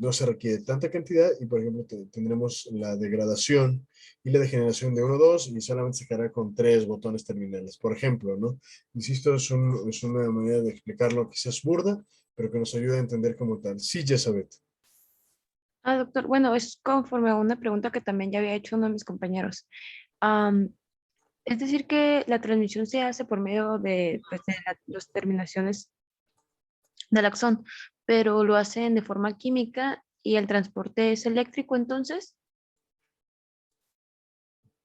no se requiere tanta cantidad y, por ejemplo, tendremos la degradación y la degeneración de 1, 2 y solamente se quedará con 3 botones terminales, por ejemplo, ¿no? Insisto, es una manera de explicarlo quizás burda, pero que nos ayuda a entender como tal. Sí, Jessabeth. Doctor, bueno, es conforme a una pregunta que también ya había hecho uno de mis compañeros. Am, es decir, que la transmisión se hace por medio de, pues, de las terminaciones del axón, pero lo hacen de forma química y el transporte es eléctrico, entonces.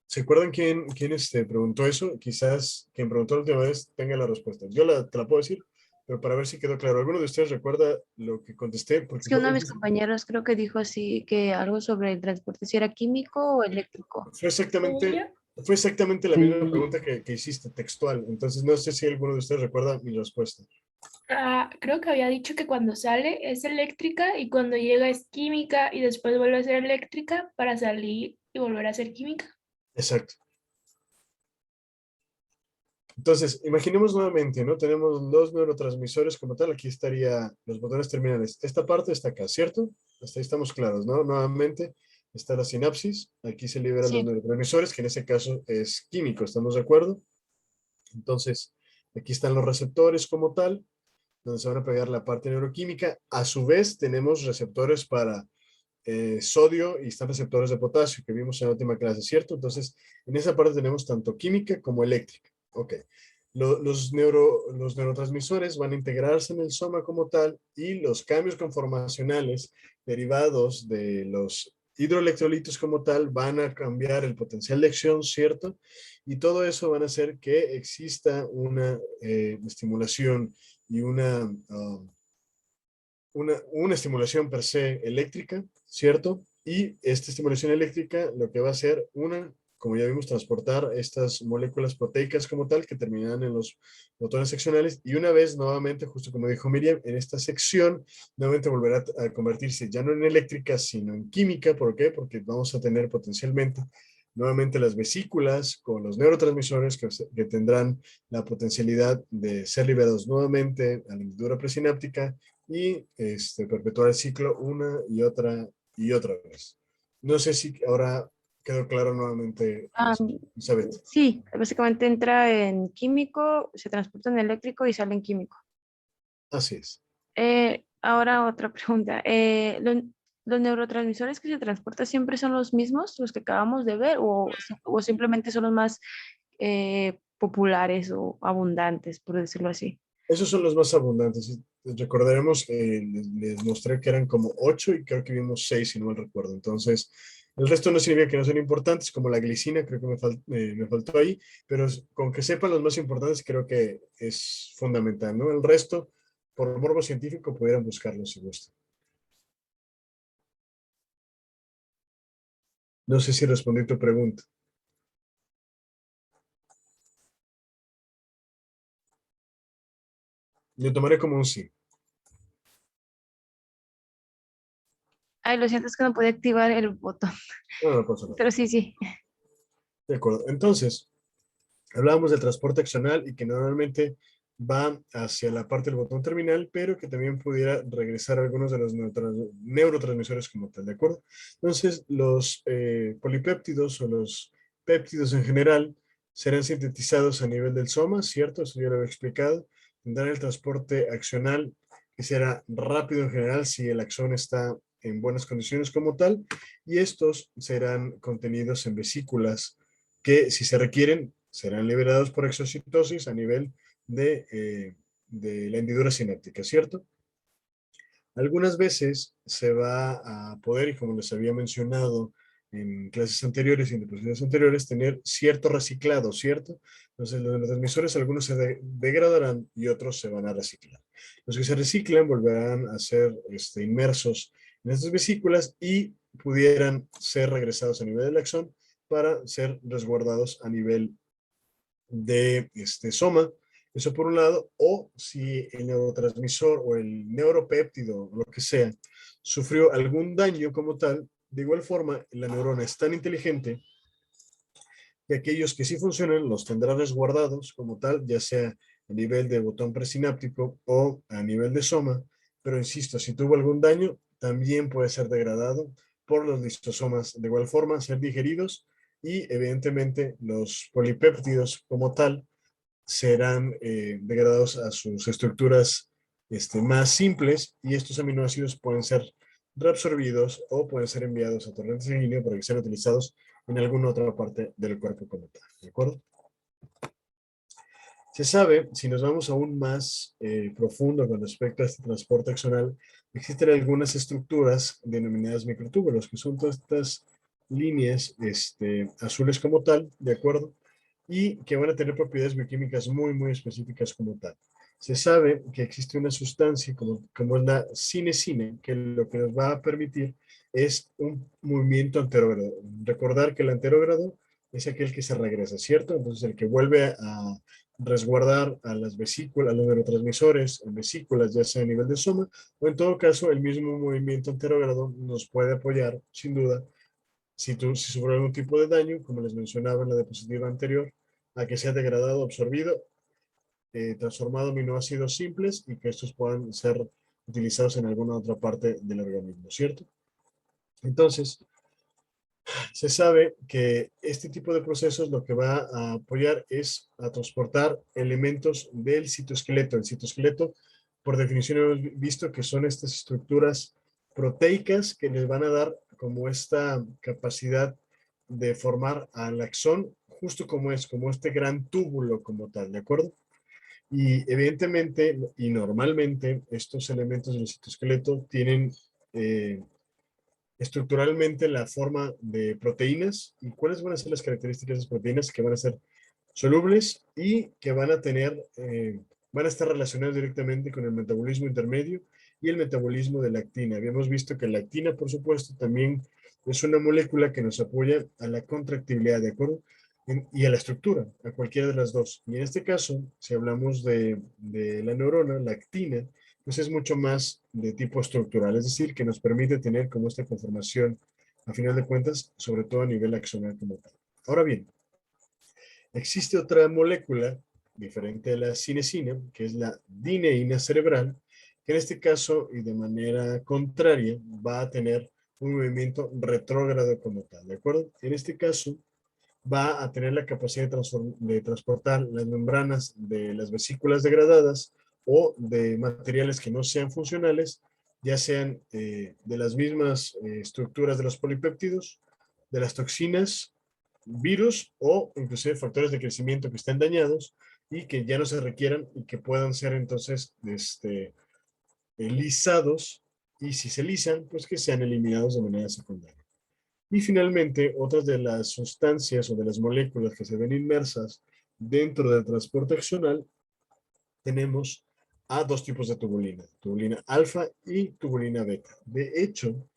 ¿Se acuerdan quién preguntó eso? Quizás quien preguntó la última vez tenga la respuesta. Yo te la puedo decir, pero para ver si quedó claro. ¿Alguno de ustedes recuerda lo que contesté? Es Porque que uno de mis compañeros creo que dijo así que algo sobre el transporte, si era químico o eléctrico. fue Según yo, exactamente, fue exactamente la misma pregunta que hiciste, textual. Entonces, no sé si alguno de ustedes recuerda mi respuesta. creo que había dicho que cuando sale es eléctrica y cuando llega es química y después vuelve a ser eléctrica para salir y volver a ser química. Exacto. Entonces, imaginemos nuevamente, ¿no? Tenemos los neurotransmisores como tal. Aquí estaría los botones terminales. Esta parte está acá, ¿cierto? Hasta ahí estamos claros, ¿no? Nuevamente está la sinapsis. Aquí se liberan los Sí. neurotransmisores, que en ese caso es químico, ¿estamos de acuerdo? Entonces, aquí están los receptores como tal, donde se van a pegar la parte neuroquímica. A su vez, tenemos receptores para sodio y están receptores de potasio, que vimos en la última clase, ¿cierto? Entonces, en esa parte tenemos tanto química como eléctrica. Ok. Los neurotransmisores van a integrarse en el soma como tal y los cambios conformacionales derivados de los hidroelectrolitos como tal van a cambiar el potencial de acción, ¿cierto? Y todo eso van a hacer que exista una estimulación y una estimulación per se eléctrica, ¿cierto? Y esta estimulación eléctrica lo que va a hacer, como ya vimos, transportar estas moléculas proteicas como tal que terminan en los botones seccionales y una vez nuevamente, justo como dijo Miriam, en esta sección nuevamente volverá a convertirse ya no en eléctrica, sino en química. ¿Por qué? Porque vamos a tener potencialmente nuevamente las vesículas con los neurotransmisores que tendrán la potencialidad de ser liberados nuevamente a la hendidura presináptica y perpetuar el ciclo una y otra vez. No sé si ahora quedó claro nuevamente, Ah, Elizabeth. sí, básicamente entra en químico, se transporta en eléctrico y sale en químico. Así es. Ahora otra pregunta. ¿Los neurotransmisores que se transportan siempre son los mismos, los que acabamos de ver, o simplemente son los más populares o abundantes, por decirlo así? Esos son los más abundantes. Recordaremos, les mostré que eran como 8 y creo que vimos 6, si no mal recuerdo. Entonces, el resto no significa que no sean importantes, como la glicina, creo que me faltó ahí, pero con que sepan los más importantes creo que es fundamental, ¿no? El resto, por morbo científico, pudieran buscarlos si gustan. No sé si respondí tu pregunta. Yo tomaré como un sí. Ay, lo siento, es que no puede activar el botón, No, no pasa nada. pero sí, sí. De acuerdo. Entonces, hablábamos del transporte axonal y que normalmente va hacia la parte del botón terminal, pero que también pudiera regresar a algunos de los neurotransmisores como tal, ¿de acuerdo? Entonces, los polipéptidos o los péptidos en general serán sintetizados a nivel del soma, ¿cierto? Eso ya lo he explicado. Tendrán el transporte axonal que será rápido en general si el axón está en buenas condiciones como tal, y estos serán contenidos en vesículas que si se requieren serán liberados por exocitosis a nivel de la hendidura sináptica, ¿cierto? Algunas veces se va a poder, y como les había mencionado en clases anteriores y en diapositivas anteriores, tener cierto reciclado, ¿cierto? Entonces, los neurotransmisores, algunos se degradarán y otros se van a reciclar. Los que se reciclan volverán a ser inmersos en estas vesículas y pudieran ser regresados a nivel del axón para ser resguardados a nivel de soma, eso por un lado, o si el neurotransmisor o el neuropéptido, lo que sea, sufrió algún daño como tal, de igual forma, la neurona es tan inteligente que aquellos que sí funcionan los tendrá resguardados como tal, ya sea a nivel de botón presináptico o a nivel de soma, pero insisto, si tuvo algún daño, también puede ser degradado por los lisosomas de igual forma, ser digeridos y evidentemente los polipéptidos como tal serán degradados a sus estructuras más simples y estos aminoácidos pueden ser reabsorbidos o pueden ser enviados a torrente sanguíneo para que sean utilizados en alguna otra parte del cuerpo como tal. ¿De acuerdo? Se sabe, si nos vamos aún más profundo con respecto a este transporte axonal, existen algunas estructuras denominadas microtúbulos, que son todas estas líneas azules como tal, ¿de acuerdo? Y que van a tener propiedades bioquímicas muy, muy específicas como tal. Se sabe que existe una sustancia como es la cinesina, que lo que nos va a permitir es un movimiento anterógrado. Recordar que el anterógrado es aquel que se regresa, ¿cierto? Entonces el que vuelve a resguardar a las vesículas, a los neurotransmisores en vesículas, ya sea a nivel de soma, o en todo caso el mismo movimiento anterógrado nos puede apoyar, sin duda, si sufre algún tipo de daño, como les mencionaba en la diapositiva anterior, a que sea degradado, absorbido, transformado en aminoácidos simples y que estos puedan ser utilizados en alguna otra parte del organismo, ¿cierto? Entonces, se sabe que este tipo de procesos lo que va a apoyar es a transportar elementos del citoesqueleto. El citoesqueleto, por definición, hemos visto que son estas estructuras proteicas que les van a dar como esta capacidad de formar al axón, justo como es, como este gran túbulo como tal, ¿de acuerdo? Y evidentemente y normalmente estos elementos del citoesqueleto tienen estructuralmente la forma de proteínas y cuáles van a ser las características de esas proteínas que van a ser solubles y que van a tener, van a estar relacionadas directamente con el metabolismo intermedio y el metabolismo de la actina. Habíamos visto que la actina, por supuesto, también es una molécula que nos apoya a la contractibilidad, ¿de acuerdo? Y a la estructura, a cualquiera de las dos. Y en este caso, si hablamos de la neurona, la actina, pues es mucho más de tipo estructural, es decir, que nos permite tener como esta conformación, a final de cuentas, sobre todo a nivel axonal como tal. Ahora bien, existe otra molécula diferente a la cinesina, que es la dineína cerebral, que en este caso y de manera contraria va a tener un movimiento retrógrado como tal, ¿de acuerdo? En este caso va a tener la capacidad de transportar las membranas de las vesículas degradadas o de materiales que no sean funcionales, ya sean de las mismas estructuras de los polipéptidos, de las toxinas, virus o inclusive factores de crecimiento que estén dañados y que ya no se requieran y que puedan ser entonces lisados, y si se lisan, pues que sean eliminados de manera secundaria. Y finalmente, otras de las sustancias o de las moléculas que se ven inmersas dentro del transporte axonal, tenemos a dos tipos de tubulina alfa y tubulina beta. De hecho,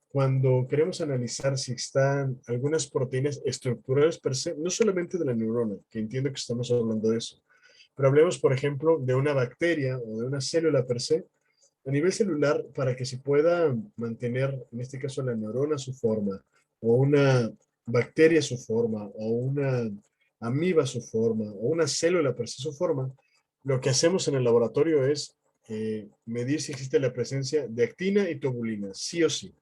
cuando queremos analizar si están algunas proteínas estructurales per se, no solamente de la neurona, que entiendo que estamos hablando de eso, pero hablemos, por ejemplo, de una bacteria o de una célula per se, a nivel celular, para que se pueda mantener, en este caso, la neurona su forma, o una bacteria su forma, o una amiba su forma, o una célula per se su forma, lo que hacemos en el laboratorio es medir si existe la presencia de actina y tubulina, sí o sí.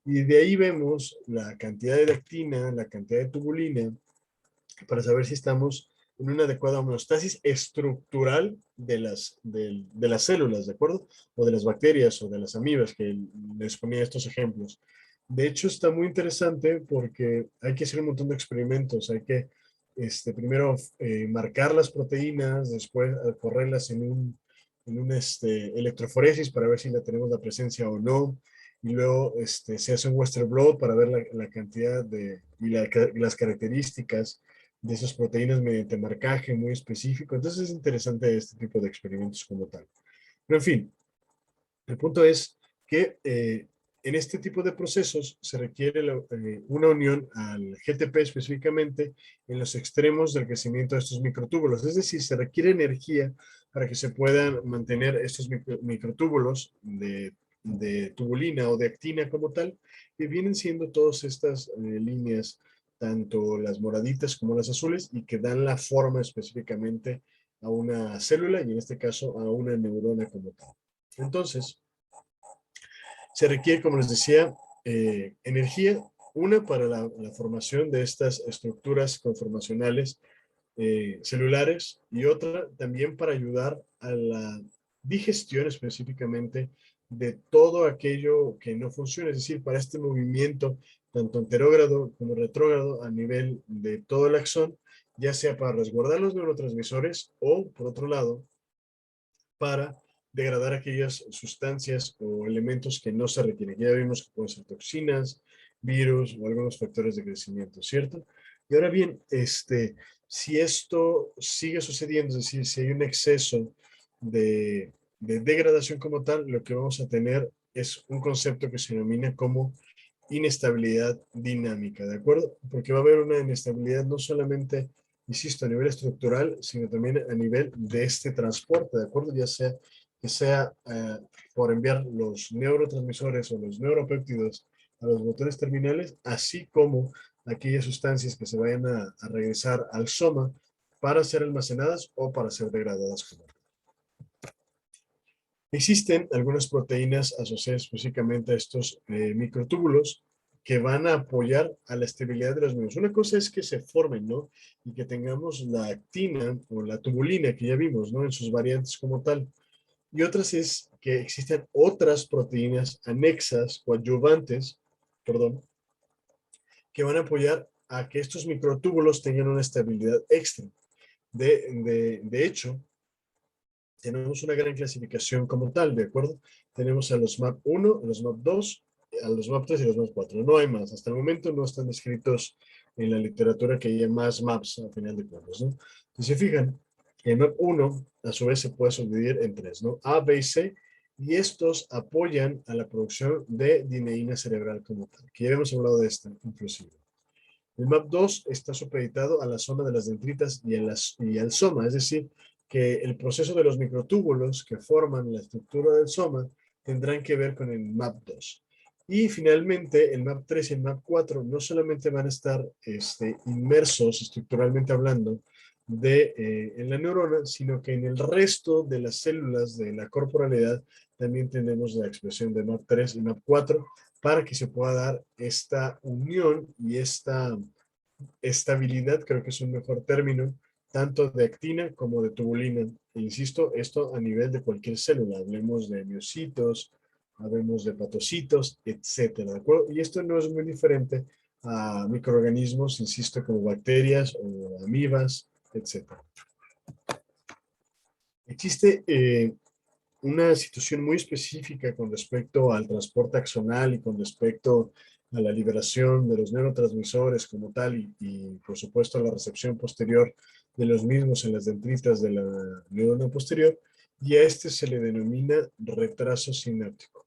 Y de ahí vemos la cantidad de actina, la cantidad de tubulina, para saber si estamos en una adecuada homeostasis estructural de las células, ¿de acuerdo? O de las bacterias o de las amibas, que les ponía estos ejemplos. De hecho, está muy interesante porque hay que hacer un montón de experimentos. Hay que primero marcar las proteínas, después correrlas en un electroforesis para ver si la tenemos la presencia o no. Y luego se hace un Western blot para ver la cantidad las características de esas proteínas mediante marcaje muy específico. Entonces es interesante este tipo de experimentos como tal. Pero en fin, el punto es que en este tipo de procesos se requiere una unión al GTP específicamente en los extremos del crecimiento de estos microtúbulos. Es decir, se requiere energía para que se puedan mantener estos microtúbulos de tubulina o de actina como tal, que vienen siendo todas estas líneas, tanto las moraditas como las azules, y que dan la forma específicamente a una célula y en este caso a una neurona como tal. Entonces, se requiere, como les decía, energía, una para la formación de estas estructuras conformacionales celulares y otra también para ayudar a la digestión específicamente de todo aquello que no funciona, es decir, para este movimiento tanto anterógrado como retrógrado a nivel de todo el axón, ya sea para resguardar los neurotransmisores o, por otro lado, para degradar aquellas sustancias o elementos que no se requieren. Ya vimos que pueden ser toxinas, virus o algunos factores de crecimiento, ¿cierto? Y ahora bien, si esto sigue sucediendo, es decir, si hay un exceso de degradación como tal, lo que vamos a tener es un concepto que se denomina como inestabilidad dinámica, ¿de acuerdo? Porque va a haber una inestabilidad no solamente, insisto, a nivel estructural, sino también a nivel de este transporte, ¿de acuerdo? Ya sea que sea por enviar los neurotransmisores o los neuropéptidos a los motores terminales, así como aquellas sustancias que se vayan a regresar al soma para ser almacenadas o para ser degradadas como tal. Existen algunas proteínas asociadas específicamente a estos microtúbulos que van a apoyar a la estabilidad de los mismos. Una cosa es que se formen, ¿no? Y que tengamos la actina o la tubulina que ya vimos, ¿no? En sus variantes como tal. Y otras es que existen otras proteínas anexas o adyuvantes, perdón, que van a apoyar a que estos microtúbulos tengan una estabilidad extra. De hecho, tenemos una gran clasificación como tal, ¿de acuerdo? Tenemos a los MAP1, a los MAP2, a los MAP3 y a los MAP4. No hay más. Hasta el momento no están descritos en la literatura que haya más MAPs a final de cuentas, ¿no? Si se fijan, el MAP1 a su vez se puede subdividir en tres, ¿no? A, B y C, y estos apoyan a la producción de dineína cerebral como tal, que ya hemos hablado de esta, inclusive. El MAP2 está supeditado a la zona de las dendritas y al soma, es decir, que el proceso de los microtúbulos que forman la estructura del soma tendrán que ver con el MAP2. Y finalmente, el MAP3 y el MAP4 no solamente van a estar inmersos estructuralmente hablando en la neurona, sino que en el resto de las células de la corporalidad también tenemos la expresión de MAP3 y MAP4 para que se pueda dar esta unión y esta estabilidad, creo que es un mejor término, tanto de actina como de tubulina. E insisto, esto a nivel de cualquier célula, hablemos de miocitos, hablemos de hepatocitos, etcétera, ¿de acuerdo? Y esto no es muy diferente a microorganismos, insisto, como bacterias o amibas, etcétera. Existe una situación muy específica con respecto al transporte axonal y con respecto a la liberación de los neurotransmisores como tal y por supuesto a la recepción posterior de los mismos en las dendritas de la neurona posterior, y a este se le denomina retraso sináptico.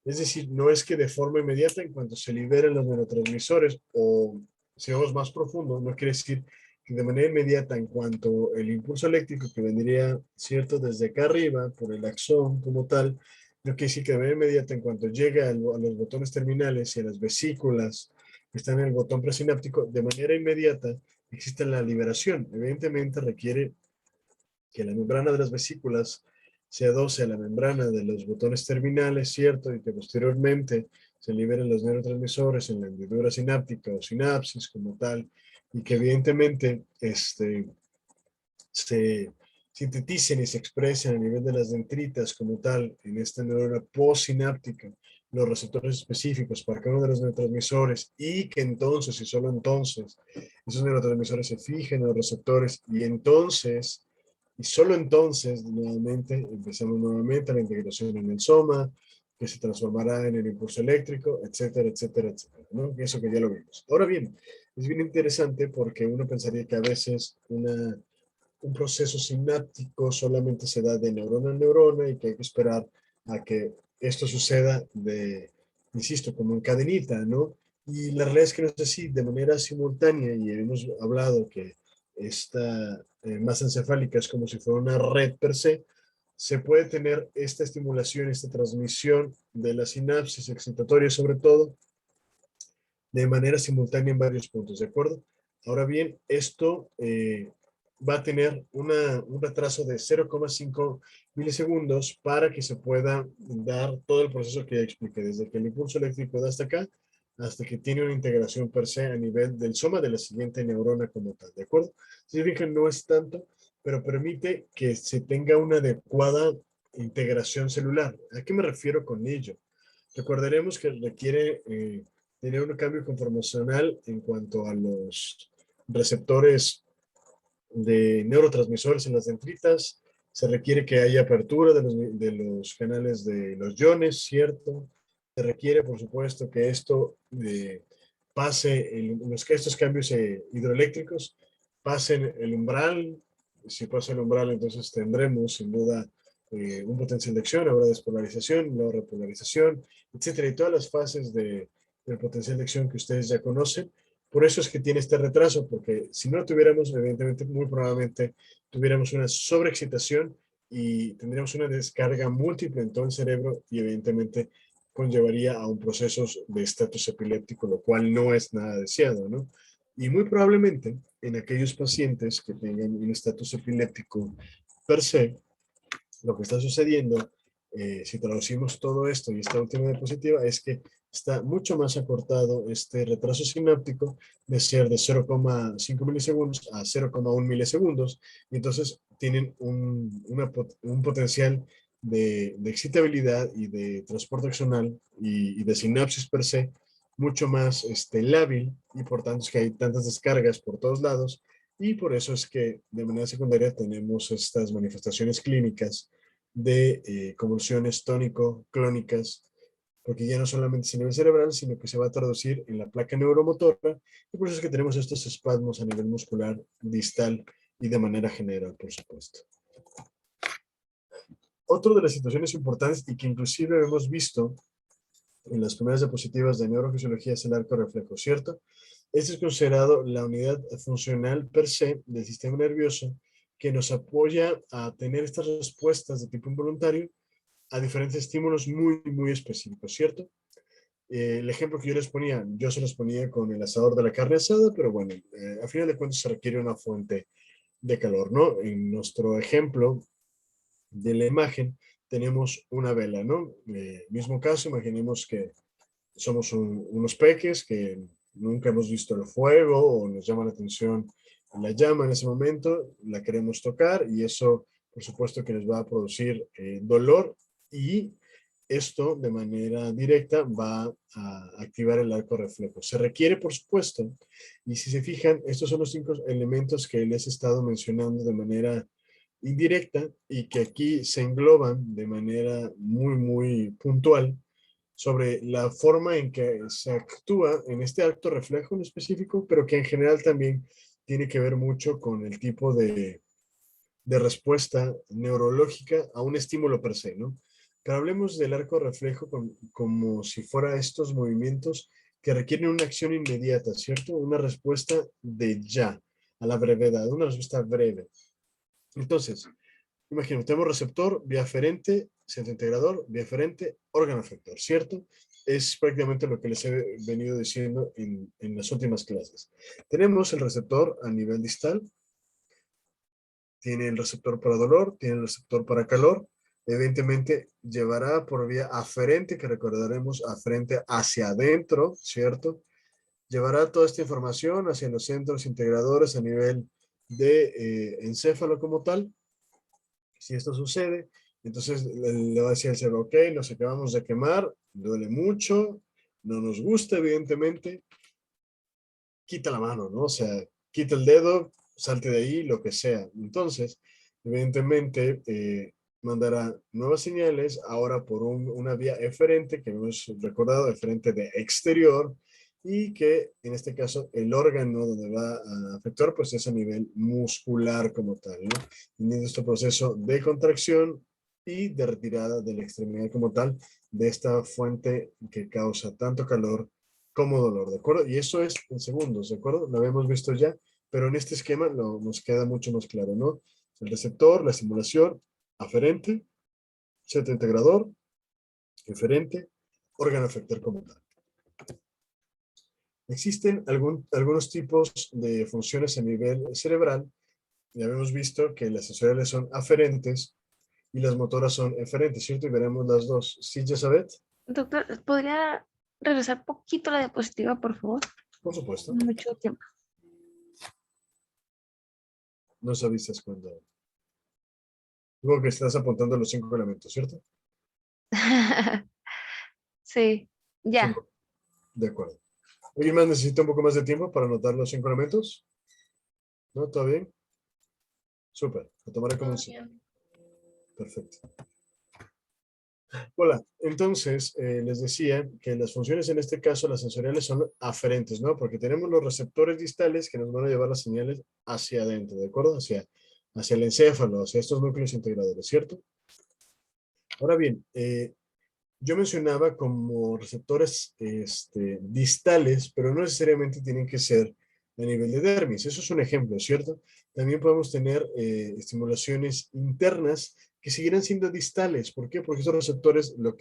Es decir, no es que de forma inmediata en cuanto se liberen los neurotransmisores o si vamos más profundo, no quiere decir que de manera inmediata en cuanto el impulso eléctrico que vendría, cierto, desde acá arriba, por el axón como tal, no quiere decir que de manera inmediata en cuanto llegue a los botones terminales y a las vesículas que están en el botón presináptico, de manera inmediata existe la liberación. Evidentemente requiere que la membrana de las vesículas se adoce a la membrana de los botones terminales, ¿cierto? Y que posteriormente se liberen los neurotransmisores en la hendidura sináptica o sinapsis como tal, y que evidentemente se sinteticen y se expresen a nivel de las dendritas como tal en esta neurona postsináptica los receptores específicos para cada uno de los neurotransmisores y que entonces y solo entonces esos neurotransmisores se fijen en los receptores y solo entonces nuevamente empezamos nuevamente la integración en el soma que se transformará en el impulso eléctrico, etcétera, etcétera, etcétera, ¿no? Eso que ya lo vimos. Ahora bien, es bien interesante porque uno pensaría que a veces un proceso sináptico solamente se da de neurona a neurona y que hay que esperar a que esto suceda insisto, como en cadenita, ¿no? Y la realidad es que no es así, de manera simultánea, y hemos hablado que esta masa encefálica es como si fuera una red per se puede tener esta estimulación, esta transmisión de la sinapsis excitatoria sobre todo, de manera simultánea en varios puntos, ¿de acuerdo? Ahora bien, esto va a tener un retraso de 0,5 milisegundos para que se pueda dar todo el proceso que ya expliqué, desde que el impulso eléctrico da hasta acá, hasta que tiene una integración per se a nivel del soma de la siguiente neurona como tal, ¿de acuerdo? Si fijan, no es tanto, pero permite que se tenga una adecuada integración celular. ¿A qué me refiero con ello? Recordaremos que requiere tener un cambio conformacional en cuanto a los receptores de neurotransmisores en las dendritas. Se requiere que haya apertura de los canales de los iones, ¿cierto? Se requiere, por supuesto, que esto que estos cambios hidroeléctricos pasen el umbral. Si pasa el umbral, entonces tendremos, sin duda, un potencial de acción, habrá despolarización, luego repolarización, etcétera, y todas las fases del potencial de acción que ustedes ya conocen. Por eso es que tiene este retraso, porque si no lo tuviéramos, evidentemente, muy probablemente tuviéramos una sobreexcitación y tendríamos una descarga múltiple en todo el cerebro y evidentemente conllevaría a un proceso de estatus epiléptico, lo cual no es nada deseado, ¿no? Y muy probablemente en aquellos pacientes que tengan un estatus epiléptico per se, lo que está sucediendo, si traducimos todo esto y esta última diapositiva, es que está mucho más acortado este retraso sináptico de ser de 0,5 milisegundos a 0,1 milisegundos, y entonces tienen un potencial de excitabilidad y de transporte axonal y de sinapsis per se mucho más lábil, y por tanto es que hay tantas descargas por todos lados, y por eso es que de manera secundaria tenemos estas manifestaciones clínicas de convulsiones tónico-clónicas, porque ya no solamente es a nivel cerebral, sino que se va a traducir en la placa neuromotora, y por eso es que tenemos estos espasmos a nivel muscular distal y de manera general, por supuesto. Otra de las situaciones importantes y que inclusive hemos visto en las primeras diapositivas de neurofisiología es el arco reflejo, ¿cierto? Este es considerado la unidad funcional per se del sistema nervioso que nos apoya a tener estas respuestas de tipo involuntario a diferentes estímulos muy, muy específicos, ¿cierto? El ejemplo que yo se los ponía con el asador de la carne asada, pero bueno, a final de cuentas se requiere una fuente de calor, ¿no? En nuestro ejemplo de la imagen tenemos una vela, ¿no? Mismo caso, imaginemos que somos unos peques que nunca hemos visto el fuego o nos llama la atención la llama en ese momento, la queremos tocar y eso, por supuesto, que nos va a producir dolor y esto de manera directa va a activar el arco reflejo. Se requiere, por supuesto, y si se fijan, estos son los 5 elementos que les he estado mencionando de manera indirecta y que aquí se engloban de manera muy, muy puntual sobre la forma en que se actúa en este acto reflejo en específico, pero que en general también tiene que ver mucho con el tipo de respuesta neurológica a un estímulo per se, ¿no? Pero hablemos del arco reflejo como si fuera estos movimientos que requieren una acción inmediata, ¿cierto? Una respuesta de ya, a la brevedad, una respuesta breve. Entonces, imagino, tenemos receptor, vía aferente, centro integrador, vía aferente, órgano efector, ¿cierto? Es prácticamente lo que les he venido diciendo en las últimas clases. Tenemos el receptor a nivel distal, tiene el receptor para dolor, tiene el receptor para calor, evidentemente llevará por vía aferente, que recordaremos aferente hacia adentro, ¿cierto? Llevará toda esta información hacia los centros integradores a nivel de encéfalo como tal. Si esto sucede, entonces le va a decir al cerebro, ok, nos acabamos de quemar, duele mucho, no nos gusta evidentemente, quita la mano, ¿no? O sea, quita el dedo, salte de ahí, lo que sea. Entonces, evidentemente, mandará nuevas señales ahora por una vía eferente, que hemos recordado, eferente de exterior, y que en este caso el órgano donde va a afectar pues es a nivel muscular como tal, ¿no? Teniendo este proceso de contracción y de retirada de la extremidad como tal de esta fuente que causa tanto calor como dolor, ¿de acuerdo? Y eso es en segundos, ¿de acuerdo? Lo habíamos visto ya, pero en este esquema nos queda mucho más claro, ¿no? El receptor, la estimulación, aferente, centro integrador, eferente, órgano efector como tal. Existen algunos tipos de funciones a nivel cerebral. Ya habíamos visto que las sensoriales son aferentes y las motoras son eferentes, ¿cierto? Y veremos las dos. ¿Sí, Jezabeth? Doctor, ¿podría regresar poquito la diapositiva, por favor? Por supuesto. Mucho tiempo. No sabías cuando. Digo que estás apuntando los 5 elementos, ¿cierto? Sí, ya. 5. De acuerdo. ¿Alguien más necesita un poco más de tiempo para anotar los 5 elementos? ¿No? ¿Todo bien? Súper. Lo tomaré como un sí. Perfecto. Hola. Entonces, les decía que las funciones en este caso, las sensoriales, son aferentes, ¿no? Porque tenemos los receptores distales que nos van a llevar las señales hacia adentro, ¿de acuerdo? Hacia el encéfalo, hacia estos núcleos integradores, ¿cierto? Ahora bien, yo mencionaba como receptores distales, pero no necesariamente tienen que ser a nivel de dermis. Eso es un ejemplo, ¿cierto? También podemos tener estimulaciones internas que seguirán siendo distales. ¿Por qué? Porque estos receptores no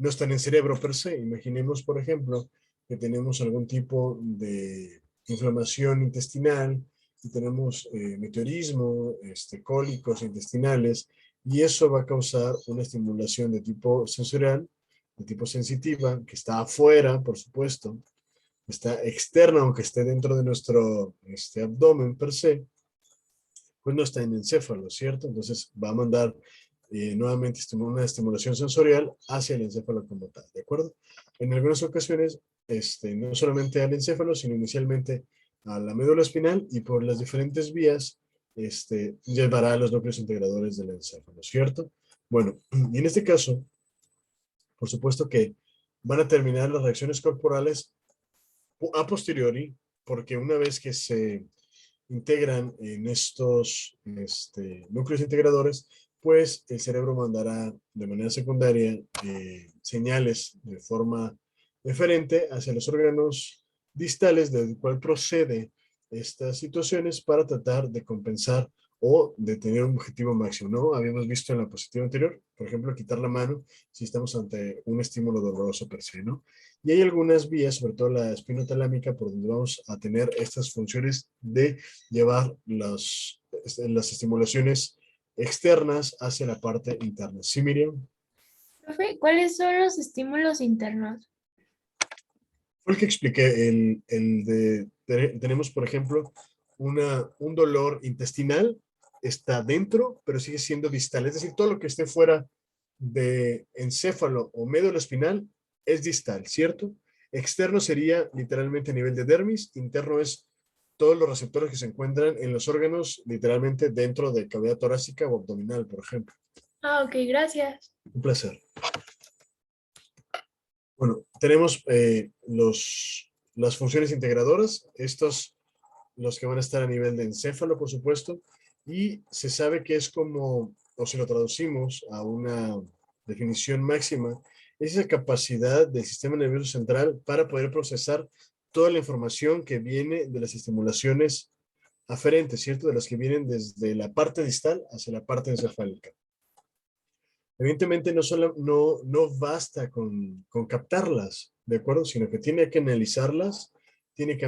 están en cerebro per se. Imaginemos, por ejemplo, que tenemos algún tipo de inflamación intestinal y tenemos meteorismo, cólicos intestinales, y eso va a causar una estimulación de tipo sensorial, de tipo sensitiva, que está afuera, por supuesto, está externa, aunque esté dentro de nuestro abdomen per se, pues no está en el encéfalo, ¿cierto? Entonces va a mandar nuevamente una estimulación sensorial hacia el encéfalo como tal, ¿de acuerdo? En algunas ocasiones, no solamente al encéfalo, sino inicialmente a la médula espinal y por las diferentes vías llevará a los núcleos integradores del encéfalo, ¿cierto? Bueno, y en este caso, por supuesto que van a terminar las reacciones corporales a posteriori, porque una vez que se integran en estos núcleos integradores, pues el cerebro mandará de manera secundaria señales de forma eferente hacia los órganos distales del cual procede estas situaciones para tratar de compensar o de tener un objetivo máximo, ¿no? Habíamos visto en la diapositiva anterior, por ejemplo, quitar la mano si estamos ante un estímulo doloroso per se, ¿no? Y hay algunas vías, sobre todo la espinotalámica, por donde vamos a tener estas funciones de llevar las estimulaciones externas hacia la parte interna. ¿Sí, Miriam? Profe, ¿cuáles son los estímulos internos? Fue el que expliqué, tenemos, por ejemplo, un dolor intestinal, está dentro, pero sigue siendo distal. Es decir, todo lo que esté fuera de encéfalo o médula espinal es distal, ¿cierto? Externo sería literalmente a nivel de dermis, interno es todos los receptores que se encuentran en los órganos, literalmente dentro de cavidad torácica o abdominal, por ejemplo. Ah, ok, gracias. Un placer. Bueno, tenemos las funciones integradoras, estos los que van a estar a nivel de encéfalo, por supuesto, y se sabe que es como, o si lo traducimos a una definición máxima, es esa capacidad del sistema nervioso central para poder procesar toda la información que viene de las estimulaciones aferentes, ¿cierto? De las que vienen desde la parte distal hacia la parte encefálica. Evidentemente no basta con captarlas, ¿de acuerdo? Sino que tiene que analizarlas, tiene que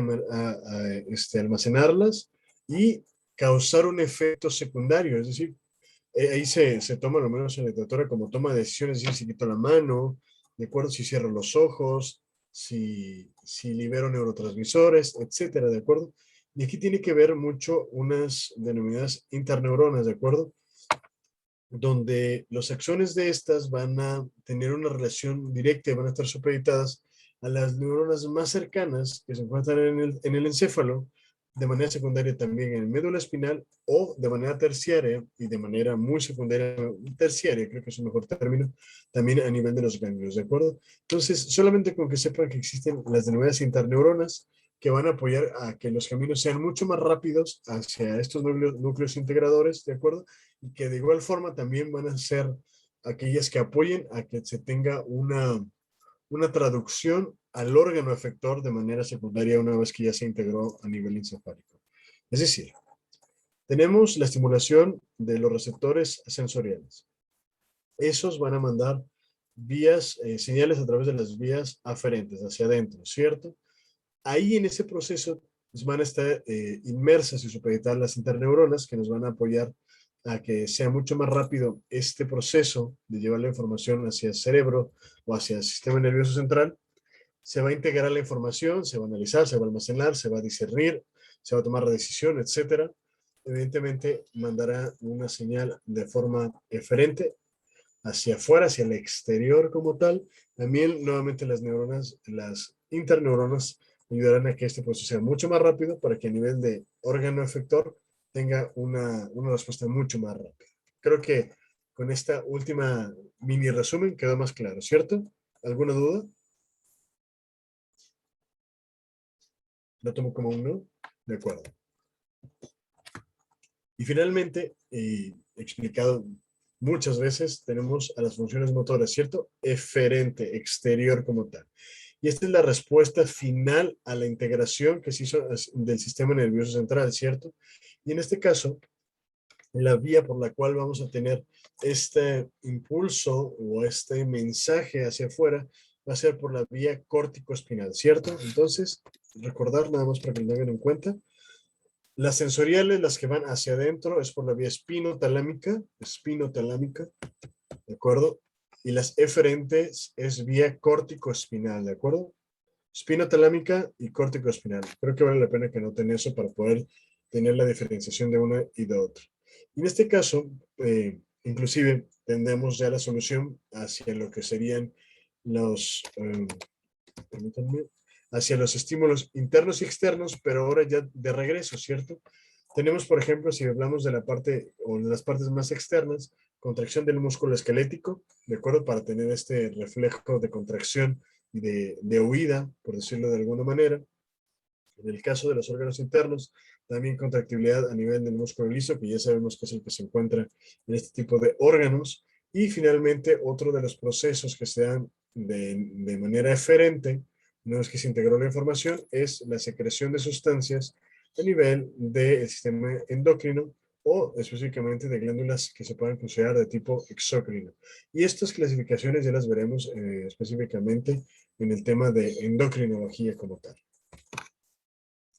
almacenarlas y causar un efecto secundario. Es decir, ahí se toma, lo menos en la literatura, como toma de decisiones, es decir, si quito la mano, ¿de acuerdo? Si cierro los ojos, si libero neurotransmisores, etcétera, ¿de acuerdo? Y aquí tiene que ver mucho unas denominadas interneuronas, ¿de acuerdo? Donde los axones de estas van a tener una relación directa y van a estar supeditadas a las neuronas más cercanas que se encuentran en el encéfalo, de manera secundaria también en el médula espinal o de manera terciaria y de manera muy secundaria, terciaria, creo que es un mejor término, también a nivel de los ganglios, ¿de acuerdo? Entonces, solamente con que sepan que existen las denominadas interneuronas que van a apoyar a que los caminos sean mucho más rápidos hacia estos núcleos integradores, ¿de acuerdo? Y que de igual forma también van a ser aquellas que apoyen a que se tenga una traducción al órgano efector de manera secundaria una vez que ya se integró a nivel encefálico. Es decir, tenemos la estimulación de los receptores sensoriales. Esos van a mandar señales a través de las vías aferentes, hacia adentro, ¿cierto? Ahí en ese proceso van a estar inmersas y supeditadas las interneuronas que nos van a apoyar a que sea mucho más rápido este proceso de llevar la información hacia el cerebro o hacia el sistema nervioso central. Se va a integrar la información, se va a analizar, se va a almacenar, se va a discernir, se va a tomar la decisión, etcétera. Evidentemente mandará una señal de forma eferente hacia afuera, hacia el exterior como tal. También nuevamente las interneuronas ayudarán a que este proceso sea mucho más rápido para que a nivel de órgano efector tenga una respuesta mucho más rápida. Creo que con esta última mini resumen quedó más claro, ¿cierto? ¿Alguna duda? Lo tomo como un no. De acuerdo. Y finalmente, explicado muchas veces, tenemos a las funciones motoras, ¿cierto? Eferente, exterior como tal. Y esta es la respuesta final a la integración que se hizo del sistema nervioso central, ¿cierto? Y en este caso, la vía por la cual vamos a tener este impulso o este mensaje hacia afuera va a ser por la vía córtico-espinal, ¿cierto? Entonces, recordar nada más para que lo tengan en cuenta. Las sensoriales, las que van hacia adentro, es por la vía espinotalámica, ¿de acuerdo? Y las eferentes es vía córtico-espinal, ¿de acuerdo? Espinotalámica y córtico-espinal. Creo que vale la pena que noten eso para poder tener la diferenciación de una y de otra. Y en este caso, inclusive, tendremos ya la solución hacia lo que serían permítanme, hacia los estímulos internos y externos, pero ahora ya de regreso, ¿cierto? Tenemos, por ejemplo, si hablamos de la parte o de las partes más externas, contracción del músculo esquelético, ¿de acuerdo? Para tener este reflejo de contracción y de huida, por decirlo de alguna manera. En el caso de los órganos internos, también contractibilidad a nivel del músculo liso, que ya sabemos que es el que se encuentra en este tipo de órganos. Y finalmente, otro de los procesos que se dan de manera eferente, una vez que se integró la información, es la secreción de sustancias a nivel del sistema endocrino o específicamente de glándulas que se puedan considerar de tipo exócrino. Y estas clasificaciones ya las veremos específicamente en el tema de endocrinología como tal.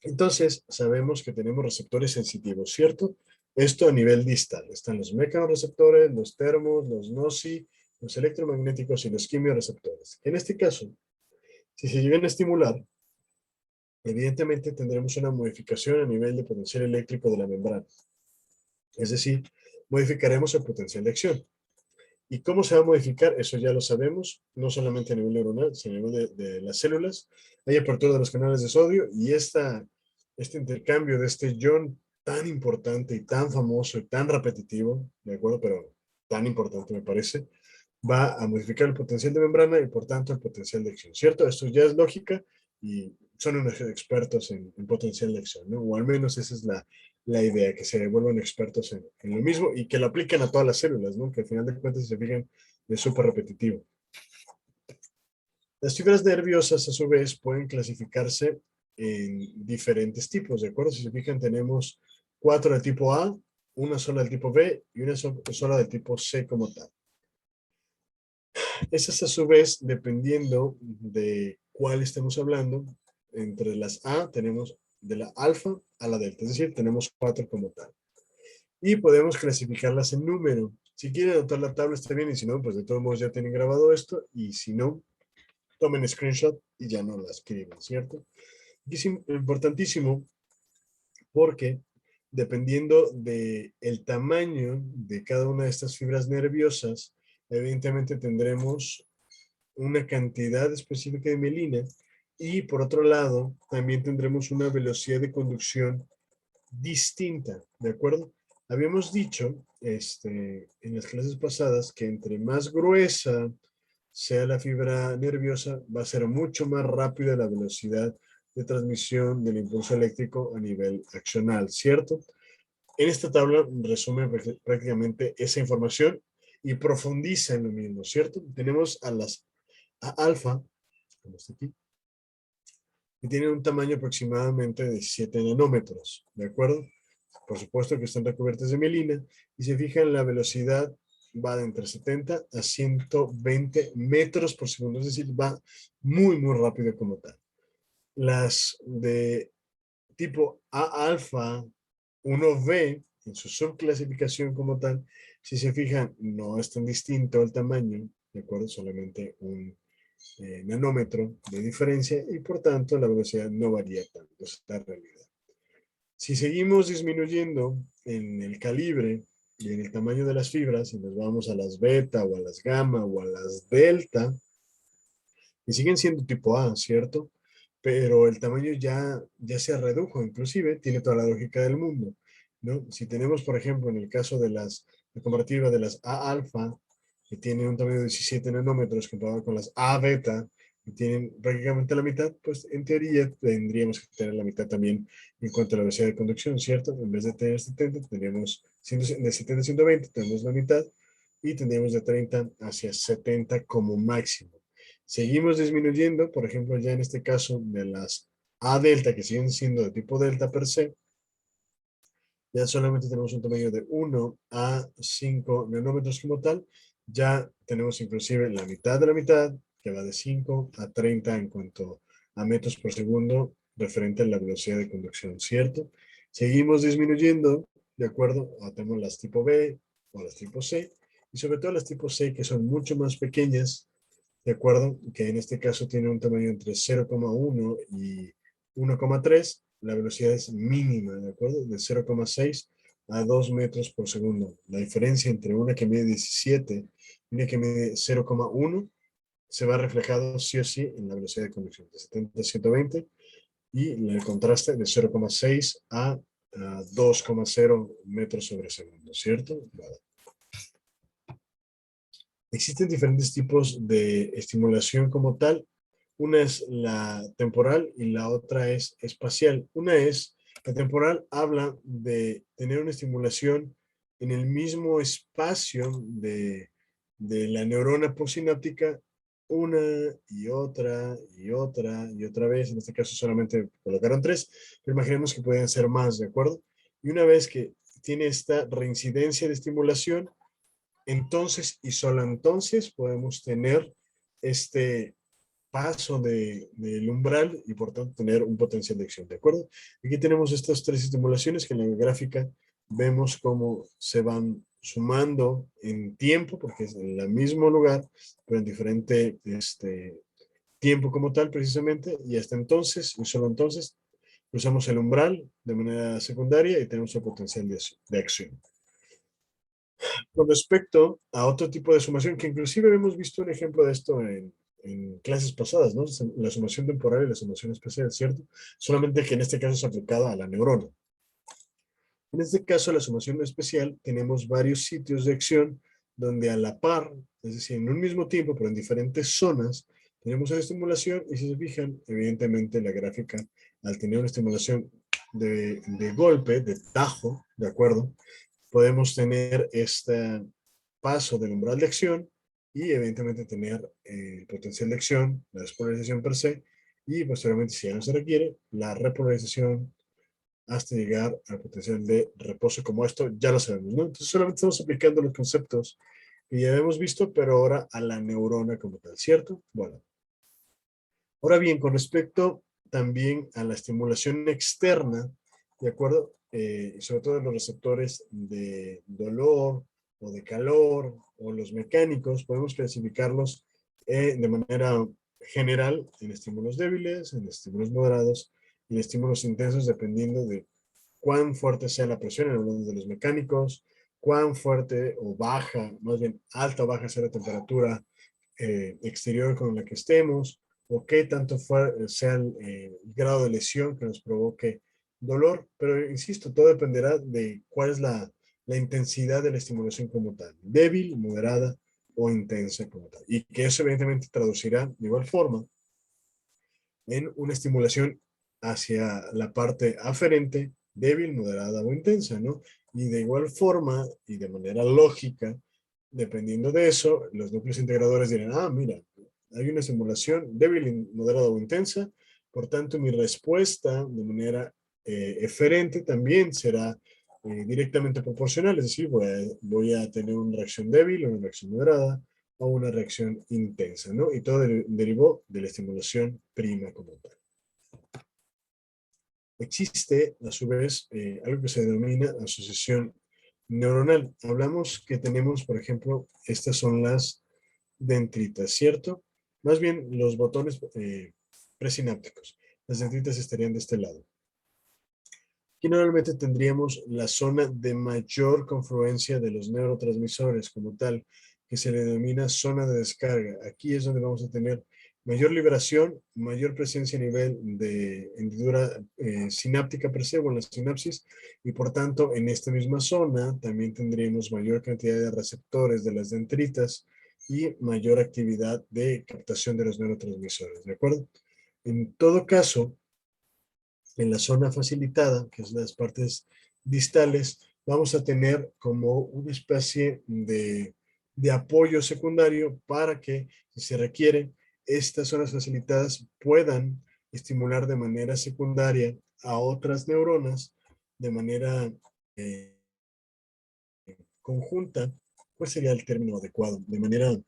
Entonces, sabemos que tenemos receptores sensitivos, ¿cierto? Esto a nivel distal. Están los mecanorreceptores, los termos, los nociceptores, los electromagnéticos y los quimiorreceptores. En este caso, si se llegan a estimular, evidentemente tendremos una modificación a nivel de potencial eléctrico de la membrana. Es decir, modificaremos el potencial de acción. ¿Y cómo se va a modificar? Eso ya lo sabemos, no solamente a nivel neuronal, sino a nivel de las células. Hay apertura de los canales de sodio y este intercambio de este ion tan importante y tan famoso y tan repetitivo, ¿de acuerdo? Pero tan importante me parece, va a modificar el potencial de membrana y por tanto el potencial de acción, ¿cierto? Esto ya es lógica y son unos expertos en potencial de acción, ¿no? O al menos esa es la idea, que se vuelvan expertos en lo mismo y que lo apliquen a todas las células, ¿no? Que al final de cuentas, si se fijan, es súper repetitivo. Las fibras nerviosas, a su vez, pueden clasificarse en diferentes tipos, ¿de acuerdo? Si se fijan, tenemos 4 del tipo A, una sola del tipo B y una sola del tipo C como tal. Esas, a su vez, dependiendo de cuál estemos hablando, entre las A tenemos de la alfa a la delta, es decir, tenemos 4 como tal. Y podemos clasificarlas en número. Si quieren anotar la tabla está bien, y si no, pues de todos modos ya tienen grabado esto, y si no, tomen screenshot y ya no la escriben, ¿cierto? Y es importantísimo porque dependiendo del tamaño de cada una de estas fibras nerviosas, evidentemente tendremos una cantidad específica de mielina y por otro lado también tendremos una velocidad de conducción distinta, ¿de acuerdo? Habíamos dicho en las clases pasadas que entre más gruesa sea la fibra nerviosa, va a ser mucho más rápida la velocidad de transmisión del impulso eléctrico a nivel accional, ¿cierto? En esta tabla resume prácticamente esa información y profundiza en lo mismo, ¿cierto? Tenemos a las a alfa, como está aquí, y tienen un tamaño aproximadamente de 7 nanómetros, ¿de acuerdo? Por supuesto que están recubiertas de mielina, y se fijan la velocidad va de entre 70 a 120 metros por segundo, es decir, va muy, muy rápido como tal. Las de tipo A alfa 1B, en su subclasificación como tal, si se fijan, no es tan distinto el tamaño, ¿de acuerdo? Solamente un nanómetro de diferencia y por tanto la velocidad no varía tanto, es la realidad. Si seguimos disminuyendo en el calibre y en el tamaño de las fibras y nos vamos a las beta o a las gamma o a las delta, y siguen siendo tipo A, ¿cierto? Pero el tamaño ya se redujo, inclusive tiene toda la lógica del mundo, ¿no? Si tenemos, por ejemplo, en el caso de la comparativa de las A alfa, que tienen un tamaño de 17 nanómetros comparado con las A beta, que tienen prácticamente la mitad, pues en teoría tendríamos que tener la mitad también en cuanto a la velocidad de conducción, ¿cierto? En vez de tener 70, tendríamos de 70 a 120, tenemos la mitad, y tendríamos de 30 hacia 70 como máximo. Seguimos disminuyendo, por ejemplo, ya en este caso de las A delta, que siguen siendo de tipo delta per se, ya solamente tenemos un tamaño de 1 a 5 nanómetros como tal. Ya tenemos inclusive la mitad de la mitad, que va de 5 a 30 en cuanto a metros por segundo, referente a la velocidad de conducción, ¿cierto? Seguimos disminuyendo, de acuerdo, tenemos las tipo B o las tipo C, y sobre todo las tipo C, que son mucho más pequeñas, ¿de acuerdo? Que en este caso tiene un tamaño entre 0,1 y 1,3. La velocidad es mínima, ¿de acuerdo? De 0,6 a 2 metros por segundo. La diferencia entre una que mide 17 y una que mide 0,1 se va reflejado sí o sí en la velocidad de conducción de 70 a 120 y el contraste de 0,6 a 2,0 metros sobre segundo, ¿cierto? Vale. Existen diferentes tipos de estimulación como tal. Una es la temporal y la otra es espacial. Una es, la temporal habla de tener una estimulación en el mismo espacio de la neurona postsináptica una y otra y otra y otra vez. En este caso solamente colocaron 3, pero imaginemos que pueden ser más, ¿de acuerdo? Y una vez que tiene esta reincidencia de estimulación, entonces y solo entonces podemos tener este paso del umbral y por tanto tener un potencial de acción, ¿de acuerdo? Aquí tenemos estas tres estimulaciones que en la gráfica vemos cómo se van sumando en tiempo, porque es en el mismo lugar, pero en diferente tiempo como tal precisamente, y hasta entonces, y solo entonces, usamos el umbral de manera secundaria y tenemos el potencial de acción. Con respecto a otro tipo de sumación, que inclusive hemos visto un ejemplo de esto en clases pasadas, ¿no? La sumación temporal y la sumación espacial, ¿cierto? Solamente que en este caso es aplicada a la neurona. En este caso, la sumación especial, tenemos varios sitios de acción donde a la par, es decir, en un mismo tiempo, pero en diferentes zonas, tenemos una estimulación y si se fijan, evidentemente la gráfica, al tener una estimulación de golpe, de tajo, ¿de acuerdo? Podemos tener este paso del umbral de acción y evidentemente tener el potencial de acción, la despolarización per se, y posteriormente, si ya no se requiere, la repolarización hasta llegar al potencial de reposo, como esto ya lo sabemos, ¿no? Entonces solamente estamos aplicando los conceptos que ya hemos visto, pero ahora a la neurona como tal, ¿cierto? Bueno, ahora bien, con respecto también a la estimulación externa, ¿de acuerdo? Sobre todo en los receptores de dolor o de calor o los mecánicos, podemos clasificarlos de manera general en estímulos débiles, en estímulos moderados y en estímulos intensos dependiendo de cuán fuerte sea la presión en hablando de los mecánicos, cuán fuerte o baja, más bien alta o baja sea la temperatura exterior con la que estemos, o qué tanto sea el grado de lesión que nos provoque dolor, pero insisto, todo dependerá de cuál es la intensidad de la estimulación como tal, débil, moderada o intensa como tal, y que eso evidentemente traducirá de igual forma en una estimulación hacia la parte aferente, débil, moderada o intensa, ¿no? Y de igual forma y de manera lógica, dependiendo de eso, los núcleos integradores dirán, ah, mira, hay una estimulación débil, moderada o intensa, por tanto mi respuesta de manera eferente también será directamente proporcional, es decir, voy a tener una reacción débil o una reacción moderada o una reacción intensa, ¿no? Y todo derivó de la estimulación prima como tal. Existe, a su vez, algo que se denomina asociación neuronal. Hablamos que tenemos, por ejemplo, estas son las dendritas, ¿cierto? Más bien los botones presinápticos. Las dendritas estarían de este lado. Aquí normalmente tendríamos la zona de mayor confluencia de los neurotransmisores como tal, que se le denomina zona de descarga. Aquí es donde vamos a tener mayor liberación, mayor presencia a nivel de hendidura sináptica per se o en la sinapsis, y por tanto en esta misma zona también tendríamos mayor cantidad de receptores de las dendritas y mayor actividad de captación de los neurotransmisores, ¿de acuerdo? En todo caso, en la zona facilitada, que es las partes distales, vamos a tener como una especie de apoyo secundario para que, si se requiere, estas zonas facilitadas puedan estimular de manera secundaria a otras neuronas de manera conjunta. ¿Cuál sería el término adecuado? De manera,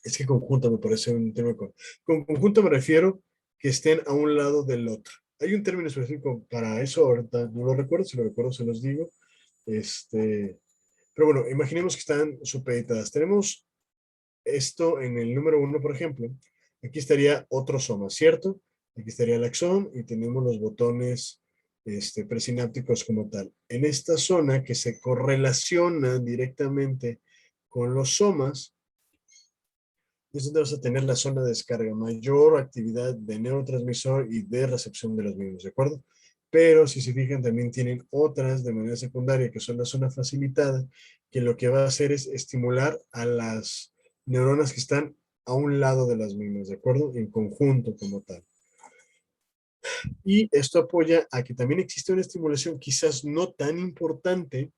es que conjunta me parece un término. Con conjunto me refiero que estén a un lado del otro. Hay un término específico para eso, ahorita no lo recuerdo, si lo recuerdo se los digo. Pero bueno, imaginemos que están supeditadas. Tenemos esto en el número 1, por ejemplo. Aquí estaría otro soma, ¿cierto? Aquí estaría el axón y tenemos los botones presinápticos como tal. En esta zona que se correlaciona directamente con los somas, es donde vas a tener la zona de descarga, mayor actividad de neurotransmisor y de recepción de los mismos, ¿de acuerdo? Pero si se fijan, también tienen otras de manera secundaria, que son la zona facilitada, que lo que va a hacer es estimular a las neuronas que están a un lado de las mismas, ¿de acuerdo? En conjunto como tal. Y esto apoya a que también existe una estimulación quizás no tan importante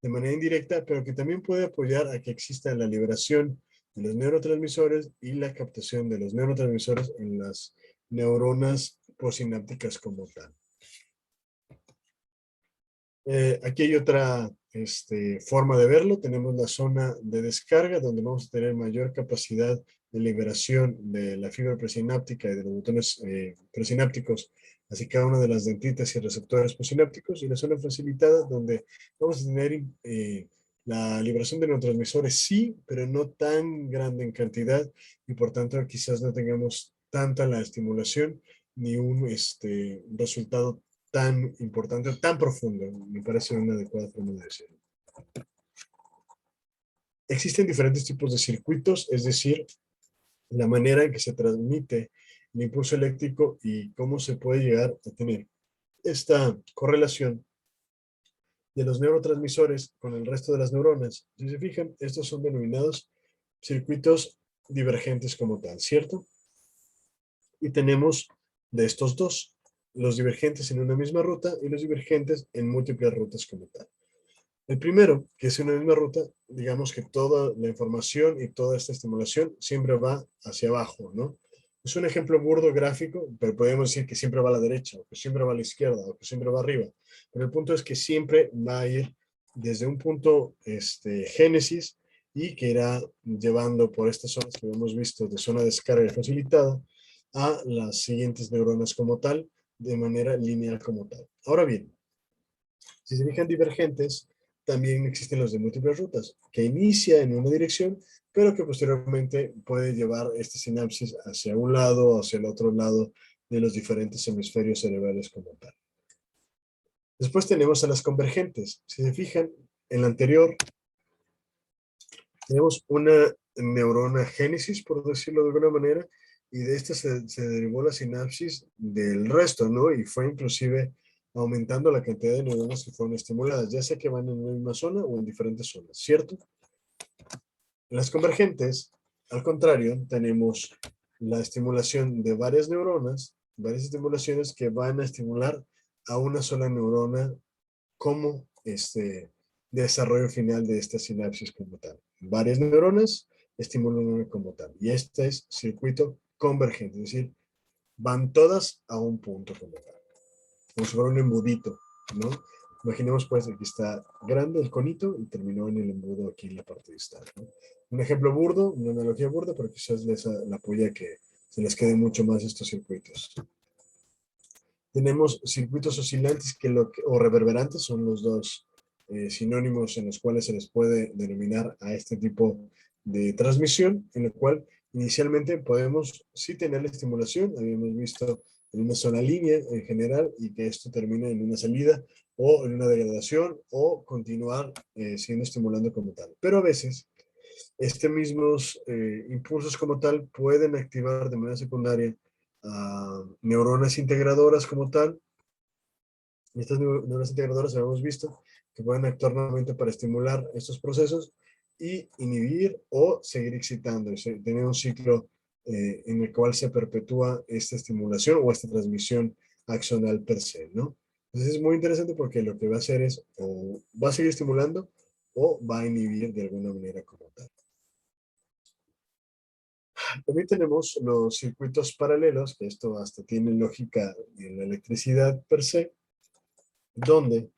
de manera indirecta, pero que también puede apoyar a que exista la liberación de los neurotransmisores y la captación de los neurotransmisores en las neuronas postsinápticas como tal. Aquí hay otra forma de verlo. Tenemos la zona de descarga, donde vamos a tener mayor capacidad de liberación de la fibra presináptica y de los botones presinápticos, así cada una de las dentitas y receptores presinápticos, y la zona facilitada, donde vamos a tener la liberación de neurotransmisores, sí, pero no tan grande en cantidad, y por tanto quizás no tengamos tanta la estimulación ni un resultado tan importante, tan profundo. Me parece una adecuada forma de decirlo. Existen diferentes tipos de circuitos, es decir, la manera en que se transmite el impulso eléctrico y cómo se puede llegar a tener esta correlación de los neurotransmisores con el resto de las neuronas. Si se fijan, estos son denominados circuitos divergentes como tal, ¿cierto? Y tenemos de estos dos, los divergentes en una misma ruta y los divergentes en múltiples rutas como tal. El primero, que es en una misma ruta, digamos que toda la información y toda esta estimulación siempre va hacia abajo, ¿no? Es un ejemplo burdo gráfico, pero podemos decir que siempre va a la derecha, o que siempre va a la izquierda, o que siempre va arriba. Pero el punto es que siempre va a ir desde un punto génesis y que irá llevando por estas zonas que hemos visto de zona de descarga facilitada a las siguientes neuronas como tal, de manera lineal como tal. Ahora bien, si se fijan divergentes, también existen los de múltiples rutas, que inicia en una dirección, pero que posteriormente puede llevar esta sinapsis hacia un lado o hacia el otro lado de los diferentes hemisferios cerebrales como tal. Después tenemos a las convergentes. Si se fijan, en la anterior tenemos una neurona génesis, por decirlo de alguna manera, y de esta se derivó la sinapsis del resto, ¿no? Y fue inclusive aumentando la cantidad de neuronas que fueron estimuladas, ya sea que van en una misma zona o en diferentes zonas, ¿cierto? En las convergentes, al contrario, tenemos la estimulación de varias neuronas, varias estimulaciones que van a estimular a una sola neurona como desarrollo final de esta sinapsis como tal. Varias neuronas estimulan una como tal. Y este es circuito convergente, es decir, van todas a un punto como tal. Como si fuera un embudito, ¿no? Imaginemos pues aquí está grande el conito y terminó en el embudo aquí en la parte distal, ¿no? Un ejemplo burdo, una analogía burda, pero quizás les apoya que se les quede mucho más estos circuitos. Tenemos circuitos oscilantes o reverberantes, son los dos sinónimos en los cuales se les puede denominar a este tipo de transmisión, en el cual inicialmente podemos sí tener la estimulación, habíamos visto en una sola línea en general y que esto termina en una salida o en una degradación o continuar siendo estimulando como tal. Pero a veces mismos impulsos como tal pueden activar de manera secundaria neuronas integradoras como tal. Estas neuronas integradoras hemos visto que pueden actuar nuevamente para estimular estos procesos y inhibir o seguir excitando, tener un ciclo en el cual se perpetúa esta estimulación o esta transmisión axonal per se, ¿no? Entonces es muy interesante porque lo que va a hacer es o va a seguir estimulando o va a inhibir de alguna manera como tal. También tenemos los circuitos paralelos, que esto hasta tiene lógica en la electricidad per se, donde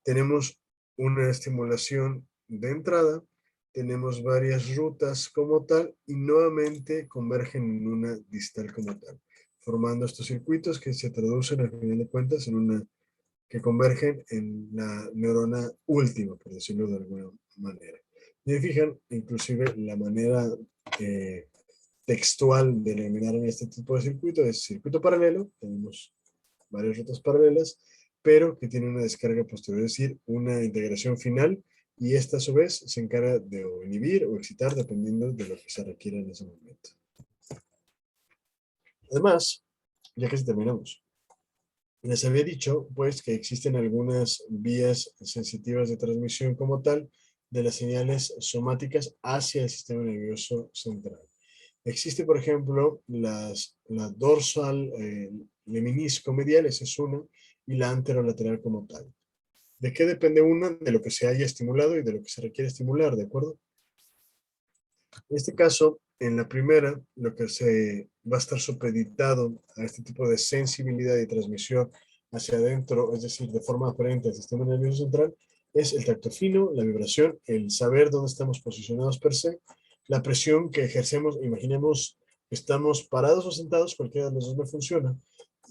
tenemos una estimulación de entrada, tenemos varias rutas como tal y nuevamente convergen en una distal como tal, formando estos circuitos que se traducen al final de cuentas en una que convergen en la neurona última, por decirlo de alguna manera. Y fijan, inclusive la manera textual de eliminar este tipo de circuito es circuito paralelo, tenemos varias rutas paralelas, pero que tiene una descarga posterior, es decir, una integración final, y esta a su vez se encarga de o inhibir o excitar dependiendo de lo que se requiera en ese momento. Además, ya casi terminamos. Les había dicho, pues, que existen algunas vías sensitivas de transmisión como tal de las señales somáticas hacia el sistema nervioso central. Existe, por ejemplo, la dorsal leminisco-medial, esa es una, y la anterolateral como tal. ¿De qué depende una? De lo que se haya estimulado y de lo que se requiere estimular, ¿de acuerdo? En este caso, en la primera, lo que se va a estar supeditado a este tipo de sensibilidad y transmisión hacia adentro, es decir, de forma aparente al sistema nervioso central, es el tacto fino, la vibración, el saber dónde estamos posicionados per se, la presión que ejercemos, imaginemos que estamos parados o sentados, cualquiera de los dos me funciona,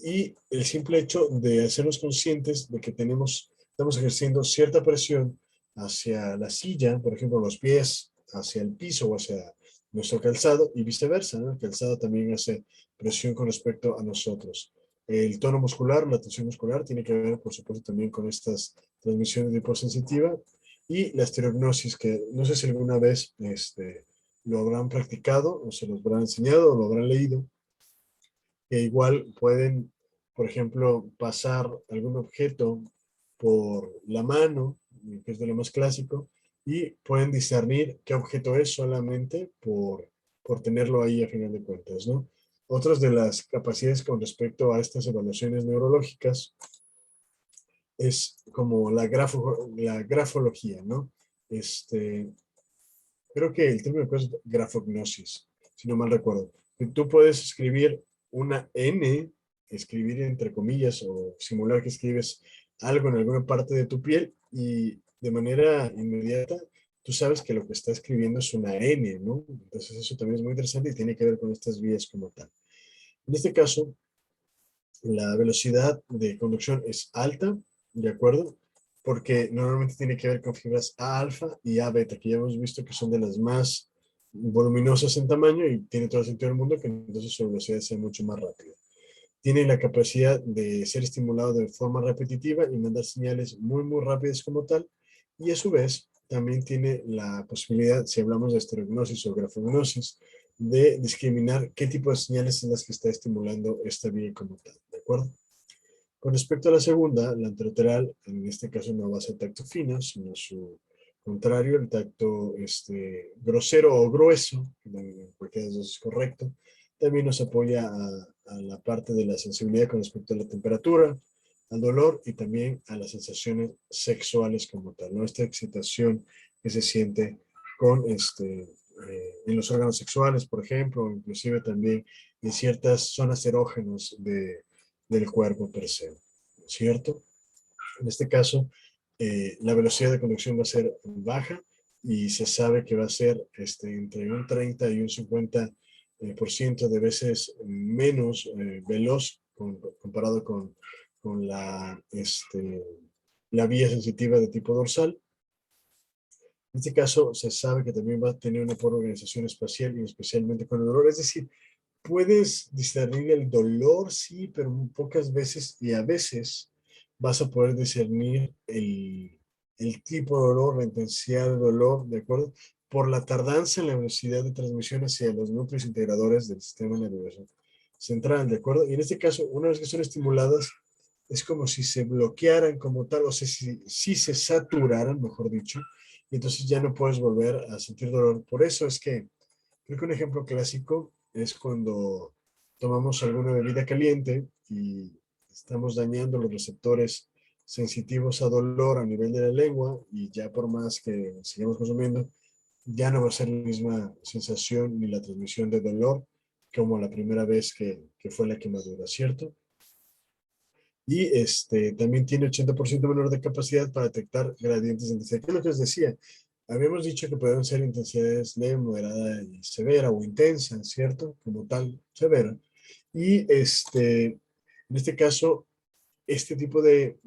y el simple hecho de hacernos conscientes de que estamos ejerciendo cierta presión hacia la silla, por ejemplo, los pies hacia el piso o hacia nuestro calzado y viceversa, ¿no? El calzado también hace presión con respecto a nosotros. El tono muscular, la tensión muscular, tiene que ver, por supuesto, también con estas transmisiones de hiposensitiva y la estereognosis, que no sé si alguna vez lo habrán practicado o se los habrán enseñado o lo habrán leído, que igual pueden, por ejemplo, pasar algún objeto por la mano, que es de lo más clásico, y pueden discernir qué objeto es solamente por tenerlo ahí a final de cuentas, ¿no? Otras de las capacidades con respecto a estas evaluaciones neurológicas es como la grafología, ¿no? Este, creo que el término es grafognosis, si no mal recuerdo. Que tú puedes escribir una N, escribir entre comillas o simular que escribes algo en alguna parte de tu piel y de manera inmediata tú sabes que lo que está escribiendo es una N, ¿no? Entonces eso también es muy interesante y tiene que ver con estas vías como tal. En este caso, la velocidad de conducción es alta, ¿de acuerdo? Porque normalmente tiene que ver con fibras A alfa y A beta, que ya hemos visto que son de las más voluminosas en tamaño y tiene todo el sentido del mundo que entonces su velocidad sea mucho más rápida. Tiene la capacidad de ser estimulado de forma repetitiva y mandar señales muy, muy rápidas como tal. Y a su vez, también tiene la posibilidad, si hablamos de estereognosis o grafognosis, de discriminar qué tipo de señales son las que está estimulando esta vía como tal, ¿de acuerdo? Con respecto a la segunda, la anterolateral, en este caso no va a ser tacto fino, sino su contrario, el tacto grosero o grueso, cualquiera de los dos es correcto. También nos apoya a la parte de la sensibilidad con respecto a la temperatura, al dolor y también a las sensaciones sexuales como tal, ¿no? Esta excitación que se siente con en los órganos sexuales, por ejemplo, inclusive también en ciertas zonas erógenas del cuerpo per se, ¿cierto? En este caso, la velocidad de conducción va a ser baja y se sabe que va a ser entre un 30 y un 50 por ciento de veces menos veloz comparado con la vía sensitiva de tipo dorsal. En este caso, se sabe que también va a tener una pobre organización espacial y especialmente con el dolor. Es decir, puedes discernir el dolor, sí, pero muy pocas veces y a veces vas a poder discernir el tipo de dolor, la intensidad de dolor, ¿de acuerdo? Por la tardanza en la velocidad de transmisión hacia los núcleos integradores del sistema nervioso central, ¿de acuerdo? Y en este caso, una vez que son estimuladas, es como si se bloquearan como tal, o sea, si se saturaran, mejor dicho, y entonces ya no puedes volver a sentir dolor. Por eso es que creo que un ejemplo clásico es cuando tomamos alguna bebida caliente y estamos dañando los receptores sensitivos a dolor a nivel de la lengua y ya por más que sigamos consumiendo, ya no va a ser la misma sensación ni la transmisión de dolor como la primera vez que fue la quemadura, ¿cierto? Y también tiene 80% menor de capacidad para detectar gradientes de intensidad. ¿Qué es lo que os decía? Habíamos dicho que pueden ser intensidades leve, moderada y severa o intensa, ¿cierto? Como tal, severa. Y en este caso, este tipo de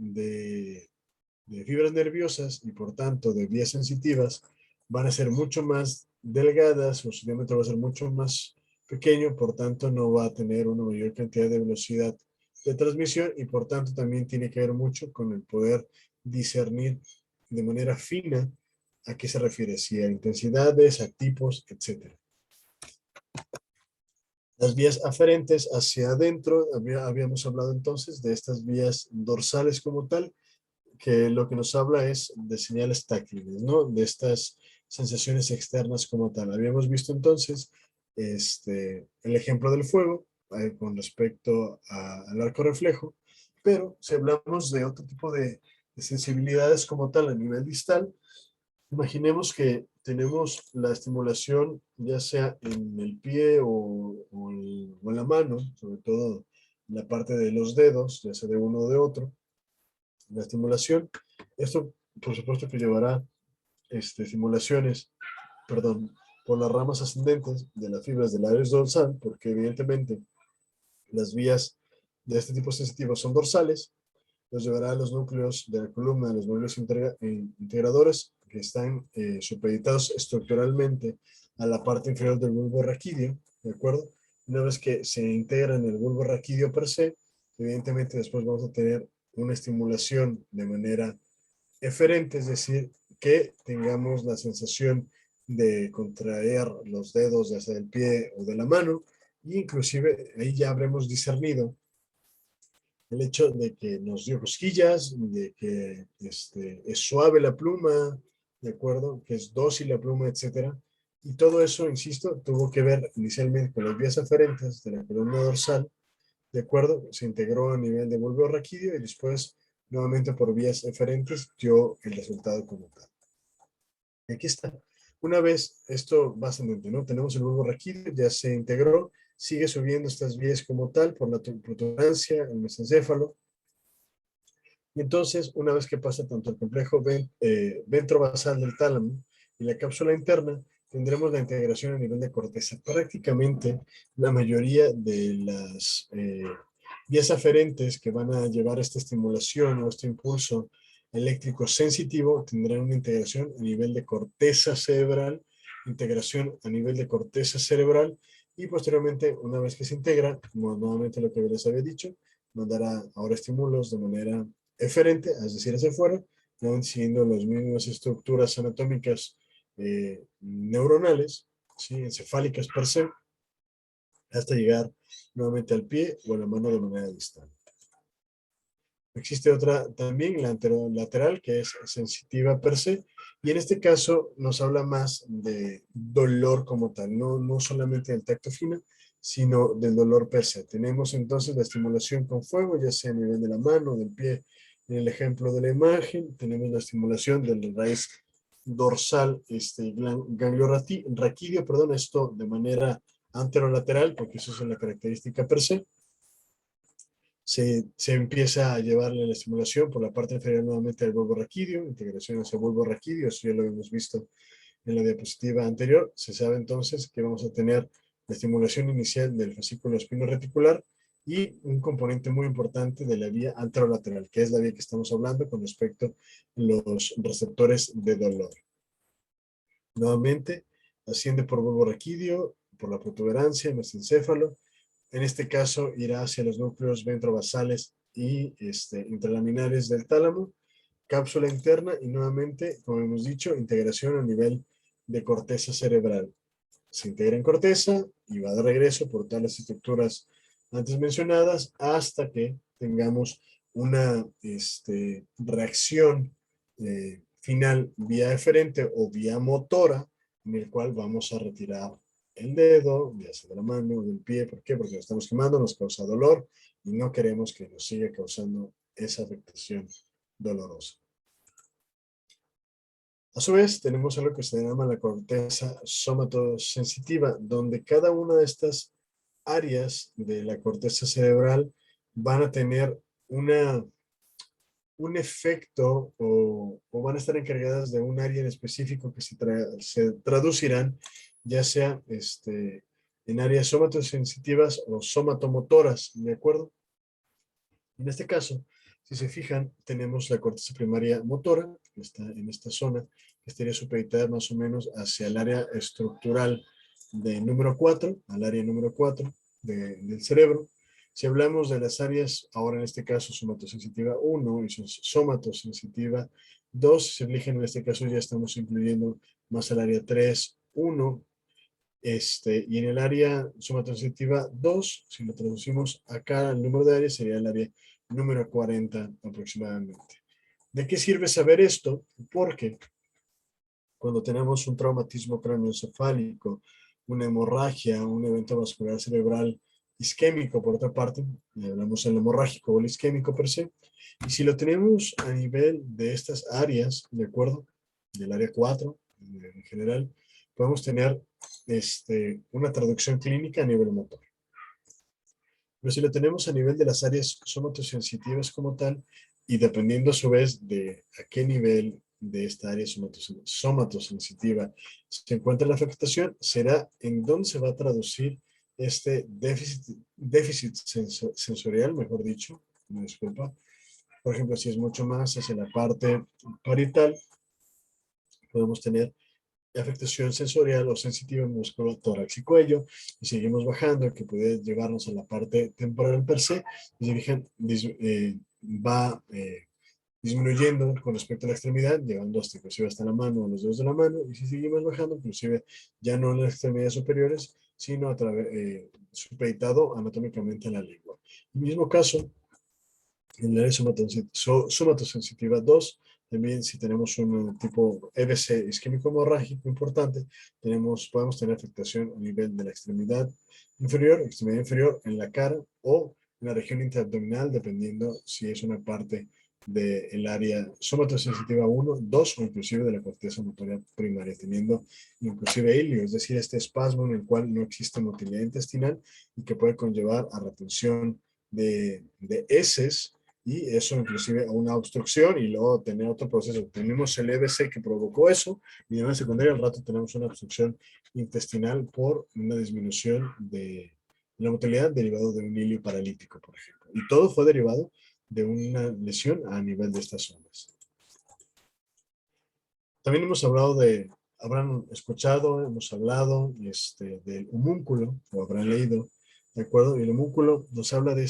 fibras nerviosas y por tanto de vías sensitivas van a ser mucho más delgadas o su diámetro va a ser mucho más pequeño, por tanto no va a tener una mayor cantidad de velocidad de transmisión y por tanto también tiene que ver mucho con el poder discernir de manera fina a qué se refiere, si a intensidades, a tipos, etcétera. Las vías aferentes hacia adentro, habíamos hablado entonces de estas vías dorsales como tal, que lo que nos habla es de señales táctiles, ¿no? De estas sensaciones externas como tal. Habíamos visto entonces el ejemplo del fuego con respecto al arco reflejo, pero si hablamos de otro tipo de sensibilidades como tal a nivel distal, imaginemos que tenemos la estimulación ya sea en el pie o en la mano, sobre todo la parte de los dedos, ya sea de uno o de otro, la estimulación. Esto, por supuesto, que llevará estimulaciones, perdón, por las ramas ascendentes de las fibras del área dorsal, porque evidentemente las vías de este tipo sensitivo son dorsales, los llevará a los núcleos de la columna, a los núcleos integradores que están supeditados estructuralmente a la parte inferior del bulbo raquídeo, ¿de acuerdo? Una vez que se integra en el bulbo raquídeo per se, evidentemente después vamos a tener una estimulación de manera eferente, es decir, que tengamos la sensación de contraer los dedos ya sea del pie o de la mano, e inclusive ahí ya habremos discernido el hecho de que nos dio cosquillas, de que es suave la pluma, ¿de acuerdo? Que es dócil la pluma, etcétera. Y todo eso, insisto, tuvo que ver inicialmente con las vías aferentes de la columna dorsal, ¿de acuerdo? Se integró a nivel de bulbo raquídeo y después, nuevamente por vías eferentes, dio el resultado como tal. Aquí está. Una vez esto va ascendente, ¿no? Tenemos el bulbo raquídeo, ya se integró, sigue subiendo estas vías como tal por la protuberancia, el mesencéfalo. Y entonces, una vez que pasa tanto el complejo ventrovasal del tálamo y la cápsula interna, tendremos la integración a nivel de corteza. Prácticamente la mayoría de las vías aferentes que van a llevar esta estimulación o este impulso eléctrico sensitivo tendrán una integración a nivel de corteza cerebral, integración a nivel de corteza cerebral y posteriormente, una vez que se integra, como nuevamente lo que les había dicho, nos dará ahora estímulos de manera eferente, es decir, hacia afuera, siguiendo las mismas estructuras anatómicas neuronales, ¿sí? Encefálicas per se, hasta llegar nuevamente al pie o a la mano de manera distal. Existe otra también, la anterolateral, que es sensitiva per se, y en este caso nos habla más de dolor como tal, no solamente del tacto fino, sino del dolor per se. Tenemos entonces la estimulación con fuego, ya sea a nivel de la mano, del pie. En el ejemplo de la imagen, tenemos la estimulación de la raíz dorsal, ganglio raquídeo, perdón, esto de manera anterolateral, porque eso es la característica per se. Se empieza a llevarle la estimulación por la parte inferior nuevamente del bulbo raquídeo, integración hacia el bulbo raquídeo, eso ya lo hemos visto en la diapositiva anterior. Se sabe entonces que vamos a tener la estimulación inicial del fascículo espino-reticular y un componente muy importante de la vía anterolateral, que es la vía que estamos hablando con respecto a los receptores de dolor. Nuevamente, asciende por bulbo raquídeo, por la protuberancia, mesencéfalo. En este caso, irá hacia los núcleos ventrovasales y intralaminares del tálamo, cápsula interna y nuevamente, como hemos dicho, integración a nivel de corteza cerebral. Se integra en corteza y va de regreso por todas las estructuras antes mencionadas hasta que tengamos una reacción final vía eferente o vía motora en el cual vamos a retirar el dedo, ya sea de la mano o del pie. ¿Por qué? Porque lo estamos quemando, nos causa dolor y no queremos que nos siga causando esa afectación dolorosa. A su vez, tenemos algo que se llama la corteza somatosensitiva, donde cada una de estas áreas de la corteza cerebral van a tener un efecto o van a estar encargadas de un área en específico que se traducirán ya sea en áreas somatosensitivas o somatomotoras, ¿de acuerdo? En este caso, si se fijan, tenemos la corteza primaria motora, que está en esta zona, que estaría supeditada más o menos hacia el área estructural de número 4, al área número 4 del cerebro. Si hablamos de las áreas, ahora en este caso somatosensitiva 1 y somatosensitiva 2, si se fijan, en este caso ya estamos incluyendo más al área 3, 1, y en el área somatosensitiva 2, si lo traducimos acá, el número de áreas sería el área número 40 aproximadamente. ¿De qué sirve saber esto? Porque cuando tenemos un traumatismo craneoencefálico, una hemorragia, un evento vascular cerebral isquémico, por otra parte, hablamos del hemorrágico o el isquémico per se, y si lo tenemos a nivel de estas áreas, ¿de acuerdo? Del área 4, en general, podemos tener una traducción clínica a nivel motor. Pero si lo tenemos a nivel de las áreas somatosensitivas como tal, y dependiendo a su vez de a qué nivel de esta área somatosensitiva se encuentra la afectación, será en dónde se va a traducir este déficit sensorial, mejor dicho, me disculpa. Por ejemplo, si es mucho más hacia la parte parietal, podemos tener afectación sensorial o sensitiva en músculo, tórax y cuello, y seguimos bajando, que puede llevarnos a la parte temporal per se, y se fijan, va disminuyendo con respecto a la extremidad, llegando hasta inclusive hasta la mano o los dedos de la mano, y si seguimos bajando, inclusive ya no en las extremidades superiores, sino a través, supeditado anatómicamente a la lengua. En el mismo caso, en el área somatosensitiva 2, también si tenemos un tipo EBC isquémico hemorrágico importante, podemos tener afectación a nivel de la extremidad inferior, en la cara o en la región interabdominal, dependiendo si es una parte del área somatosensitiva 1, 2 o inclusive de la corteza motora primaria, teniendo inclusive hilio, es decir, este espasmo en el cual no existe motilidad intestinal y que puede conllevar a retención de heces y eso inclusive a una obstrucción y luego tener otro proceso. Tenemos el EBC que provocó eso y en la secundaria al rato tenemos una obstrucción intestinal por una disminución de la motilidad derivado de un hilio paralítico, por ejemplo. Y todo fue derivado de una lesión a nivel de estas zonas. También hemos hablado habrán escuchado, hemos hablado del homúnculo, o habrán leído, ¿de acuerdo? Y el homúnculo nos habla de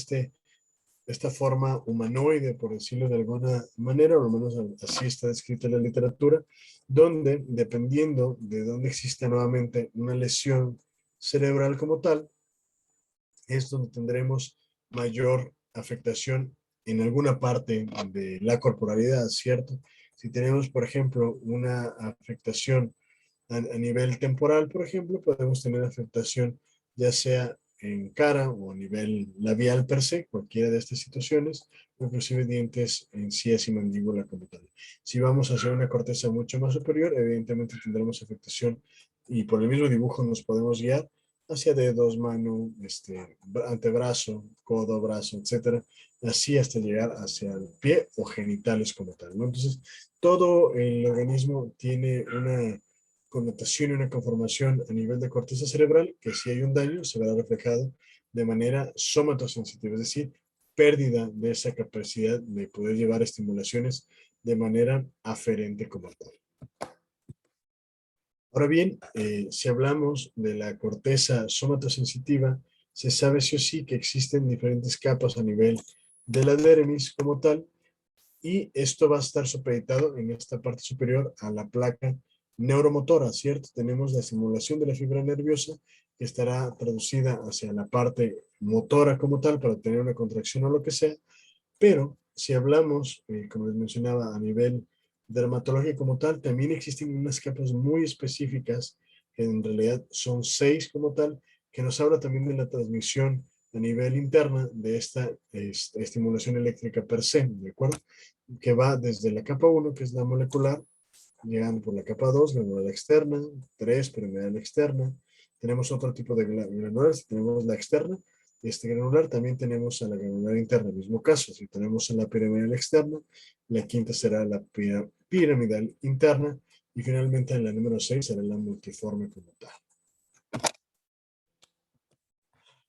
esta forma humanoide, por decirlo de alguna manera, o al menos así está descrita en la literatura, donde dependiendo de dónde exista nuevamente una lesión cerebral como tal, es donde tendremos mayor afectación en alguna parte de la corporalidad, ¿cierto? Si tenemos, por ejemplo, una afectación a nivel temporal, por ejemplo, podemos tener afectación ya sea en cara o a nivel labial per se, cualquiera de estas situaciones, o inclusive dientes, encías y mandíbula como tal. Si vamos hacia una corteza mucho más superior, evidentemente tendremos afectación y por el mismo dibujo nos podemos guiar hacia dedos, mano, antebrazo, codo, brazo, etcétera, así hasta llegar hacia el pie o genitales como tal, ¿no? Entonces, todo el organismo tiene una connotación y una conformación a nivel de corteza cerebral que si hay un daño se verá reflejado de manera somatosensitiva, es decir, pérdida de esa capacidad de poder llevar estimulaciones de manera aferente como tal. Ahora bien, si hablamos de la corteza somatosensitiva, se sabe sí o sí que existen diferentes capas a nivel de la dermis como tal, y esto va a estar supeditado en esta parte superior a la placa neuromotora, ¿cierto? Tenemos la estimulación de la fibra nerviosa que estará traducida hacia la parte motora como tal para tener una contracción o lo que sea, pero si hablamos, como les mencionaba, a nivel dermatológico como tal, también existen unas capas muy específicas, que en realidad son 6 como tal, que nos habla también de la transmisión a nivel interna de esta estimulación eléctrica per se, ¿de acuerdo? Que va desde la capa 1, que es la molecular, llegando por la capa 2, granular externa, 3, piramidal externa. Tenemos otro tipo de granulares, tenemos la externa, granular, también tenemos a la granular interna, mismo caso, si tenemos a la piramidal externa, la quinta será la piramidal interna, y finalmente en la número 6 será la multiforme como tal.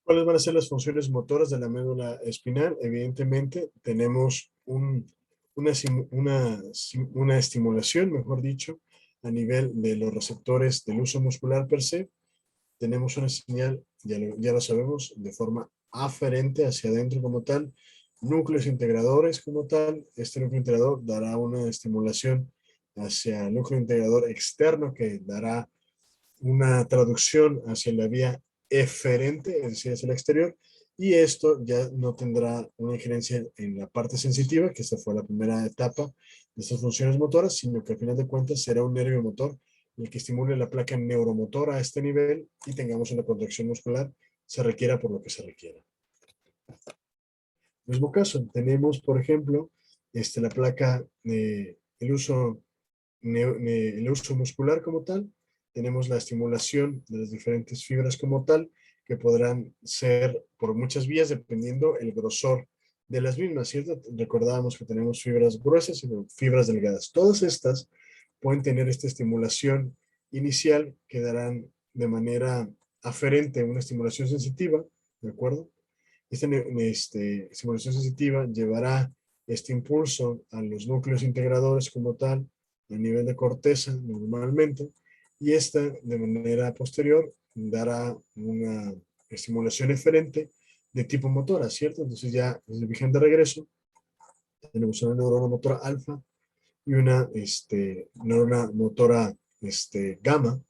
¿Cuáles van a ser las funciones motoras de la médula espinal? Evidentemente, tenemos una estimulación, mejor dicho, a nivel de los receptores del uso muscular per se. Tenemos una señal, ya lo sabemos, de forma aferente hacia adentro como tal, núcleos integradores como tal. Este núcleo integrador dará una estimulación hacia el núcleo integrador externo que dará una traducción hacia la vía eferente, es decir, hacia el exterior, y esto ya no tendrá una injerencia en la parte sensitiva, que esta fue la primera etapa de estas funciones motoras, sino que al final de cuentas será un nervio motor el que estimule la placa neuromotora a este nivel y tengamos una contracción muscular, se requiera por lo que se requiera. Mismo caso, tenemos, por ejemplo, la placa, el uso muscular como tal, tenemos la estimulación de las diferentes fibras como tal, que podrán ser por muchas vías dependiendo el grosor de las mismas, ¿cierto? Recordábamos que tenemos fibras gruesas y fibras delgadas. Todas estas pueden tener esta estimulación inicial que darán de manera aferente una estimulación sensitiva, ¿de acuerdo? Esta estimulación sensitiva llevará este impulso a los núcleos integradores como tal, a nivel de corteza normalmente, y esta de manera posterior dará una estimulación eferente de tipo motora, ¿cierto? Entonces ya, desde el de regreso, tenemos una neurona motora alfa y una neurona motora gamma,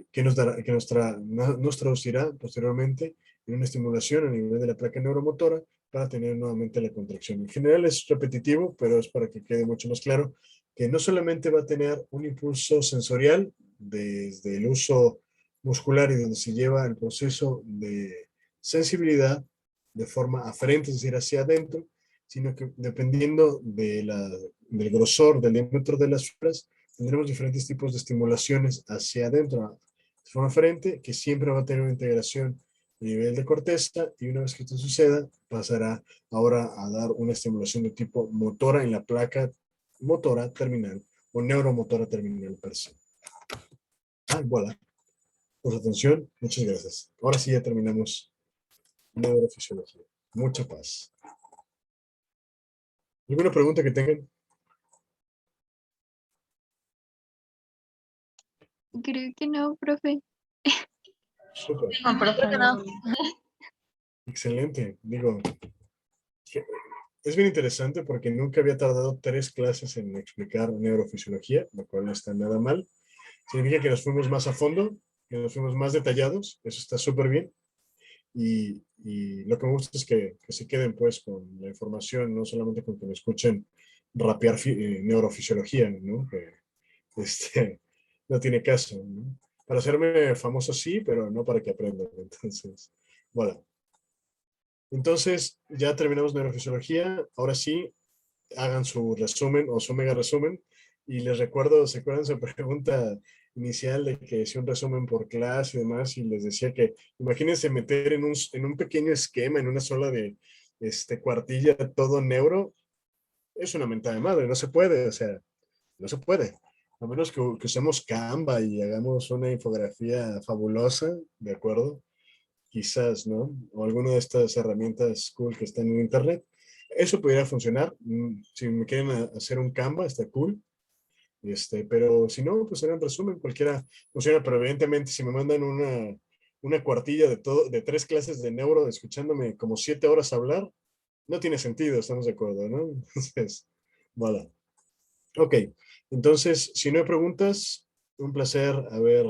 nos traducirá posteriormente en una estimulación a nivel de la placa neuromotora para tener nuevamente la contracción. En general es repetitivo, pero es para que quede mucho más claro que no solamente va a tener un impulso sensorial desde el uso muscular y donde se lleva el proceso de sensibilidad de forma aferente, es decir, hacia adentro, sino que dependiendo del grosor, del diámetro de las fibras, tendremos diferentes tipos de estimulaciones hacia adentro, de forma aferente, que siempre va a tener una integración a nivel de corteza, y una vez que esto suceda, pasará ahora a dar una estimulación de tipo motora en la placa motora terminal o neuromotora terminal per se. Voilà. Por su atención, muchas gracias. Ahora sí ya terminamos neurofisiología. Mucha paz. ¿Alguna pregunta que tengan? Creo que no, profe. Súper. No, profe, Creo que no. Excelente. Digo, es bien interesante porque nunca había tardado 3 clases en explicar neurofisiología, lo cual no está nada mal. Significa que nos fuimos más a fondo, que nos fuimos más detallados. Eso está súper bien. Y lo que me gusta es que se queden pues con la información, no solamente con que me escuchen rapear neurofisiología, ¿no? Que no tiene caso, ¿no? Para hacerme famoso sí, pero no para que aprendan. Entonces, bueno. Entonces, ya terminamos neurofisiología. Ahora sí, hagan su resumen o su mega resumen. Y les recuerdo, ¿se acuerdan su pregunta inicial de que si un resumen por clase y demás? Y les decía que imagínense meter en un pequeño esquema, en una sola de cuartilla, todo neuro. Es una mentada de madre, no se puede, o sea, no se puede. A menos que usemos Canva y hagamos una infografía fabulosa, ¿de acuerdo? Quizás, ¿no? O alguna de estas herramientas cool que están en internet. Eso podría funcionar. Si me quieren hacer un Canva, está cool. Pero si no, pues en resumen, cualquiera funciona. Pero evidentemente, si me mandan una cuartilla de 3 clases de neuro, escuchándome como 7 horas hablar, no tiene sentido, estamos de acuerdo, ¿no? Entonces, voilà. Ok, entonces, si no hay preguntas, un placer haber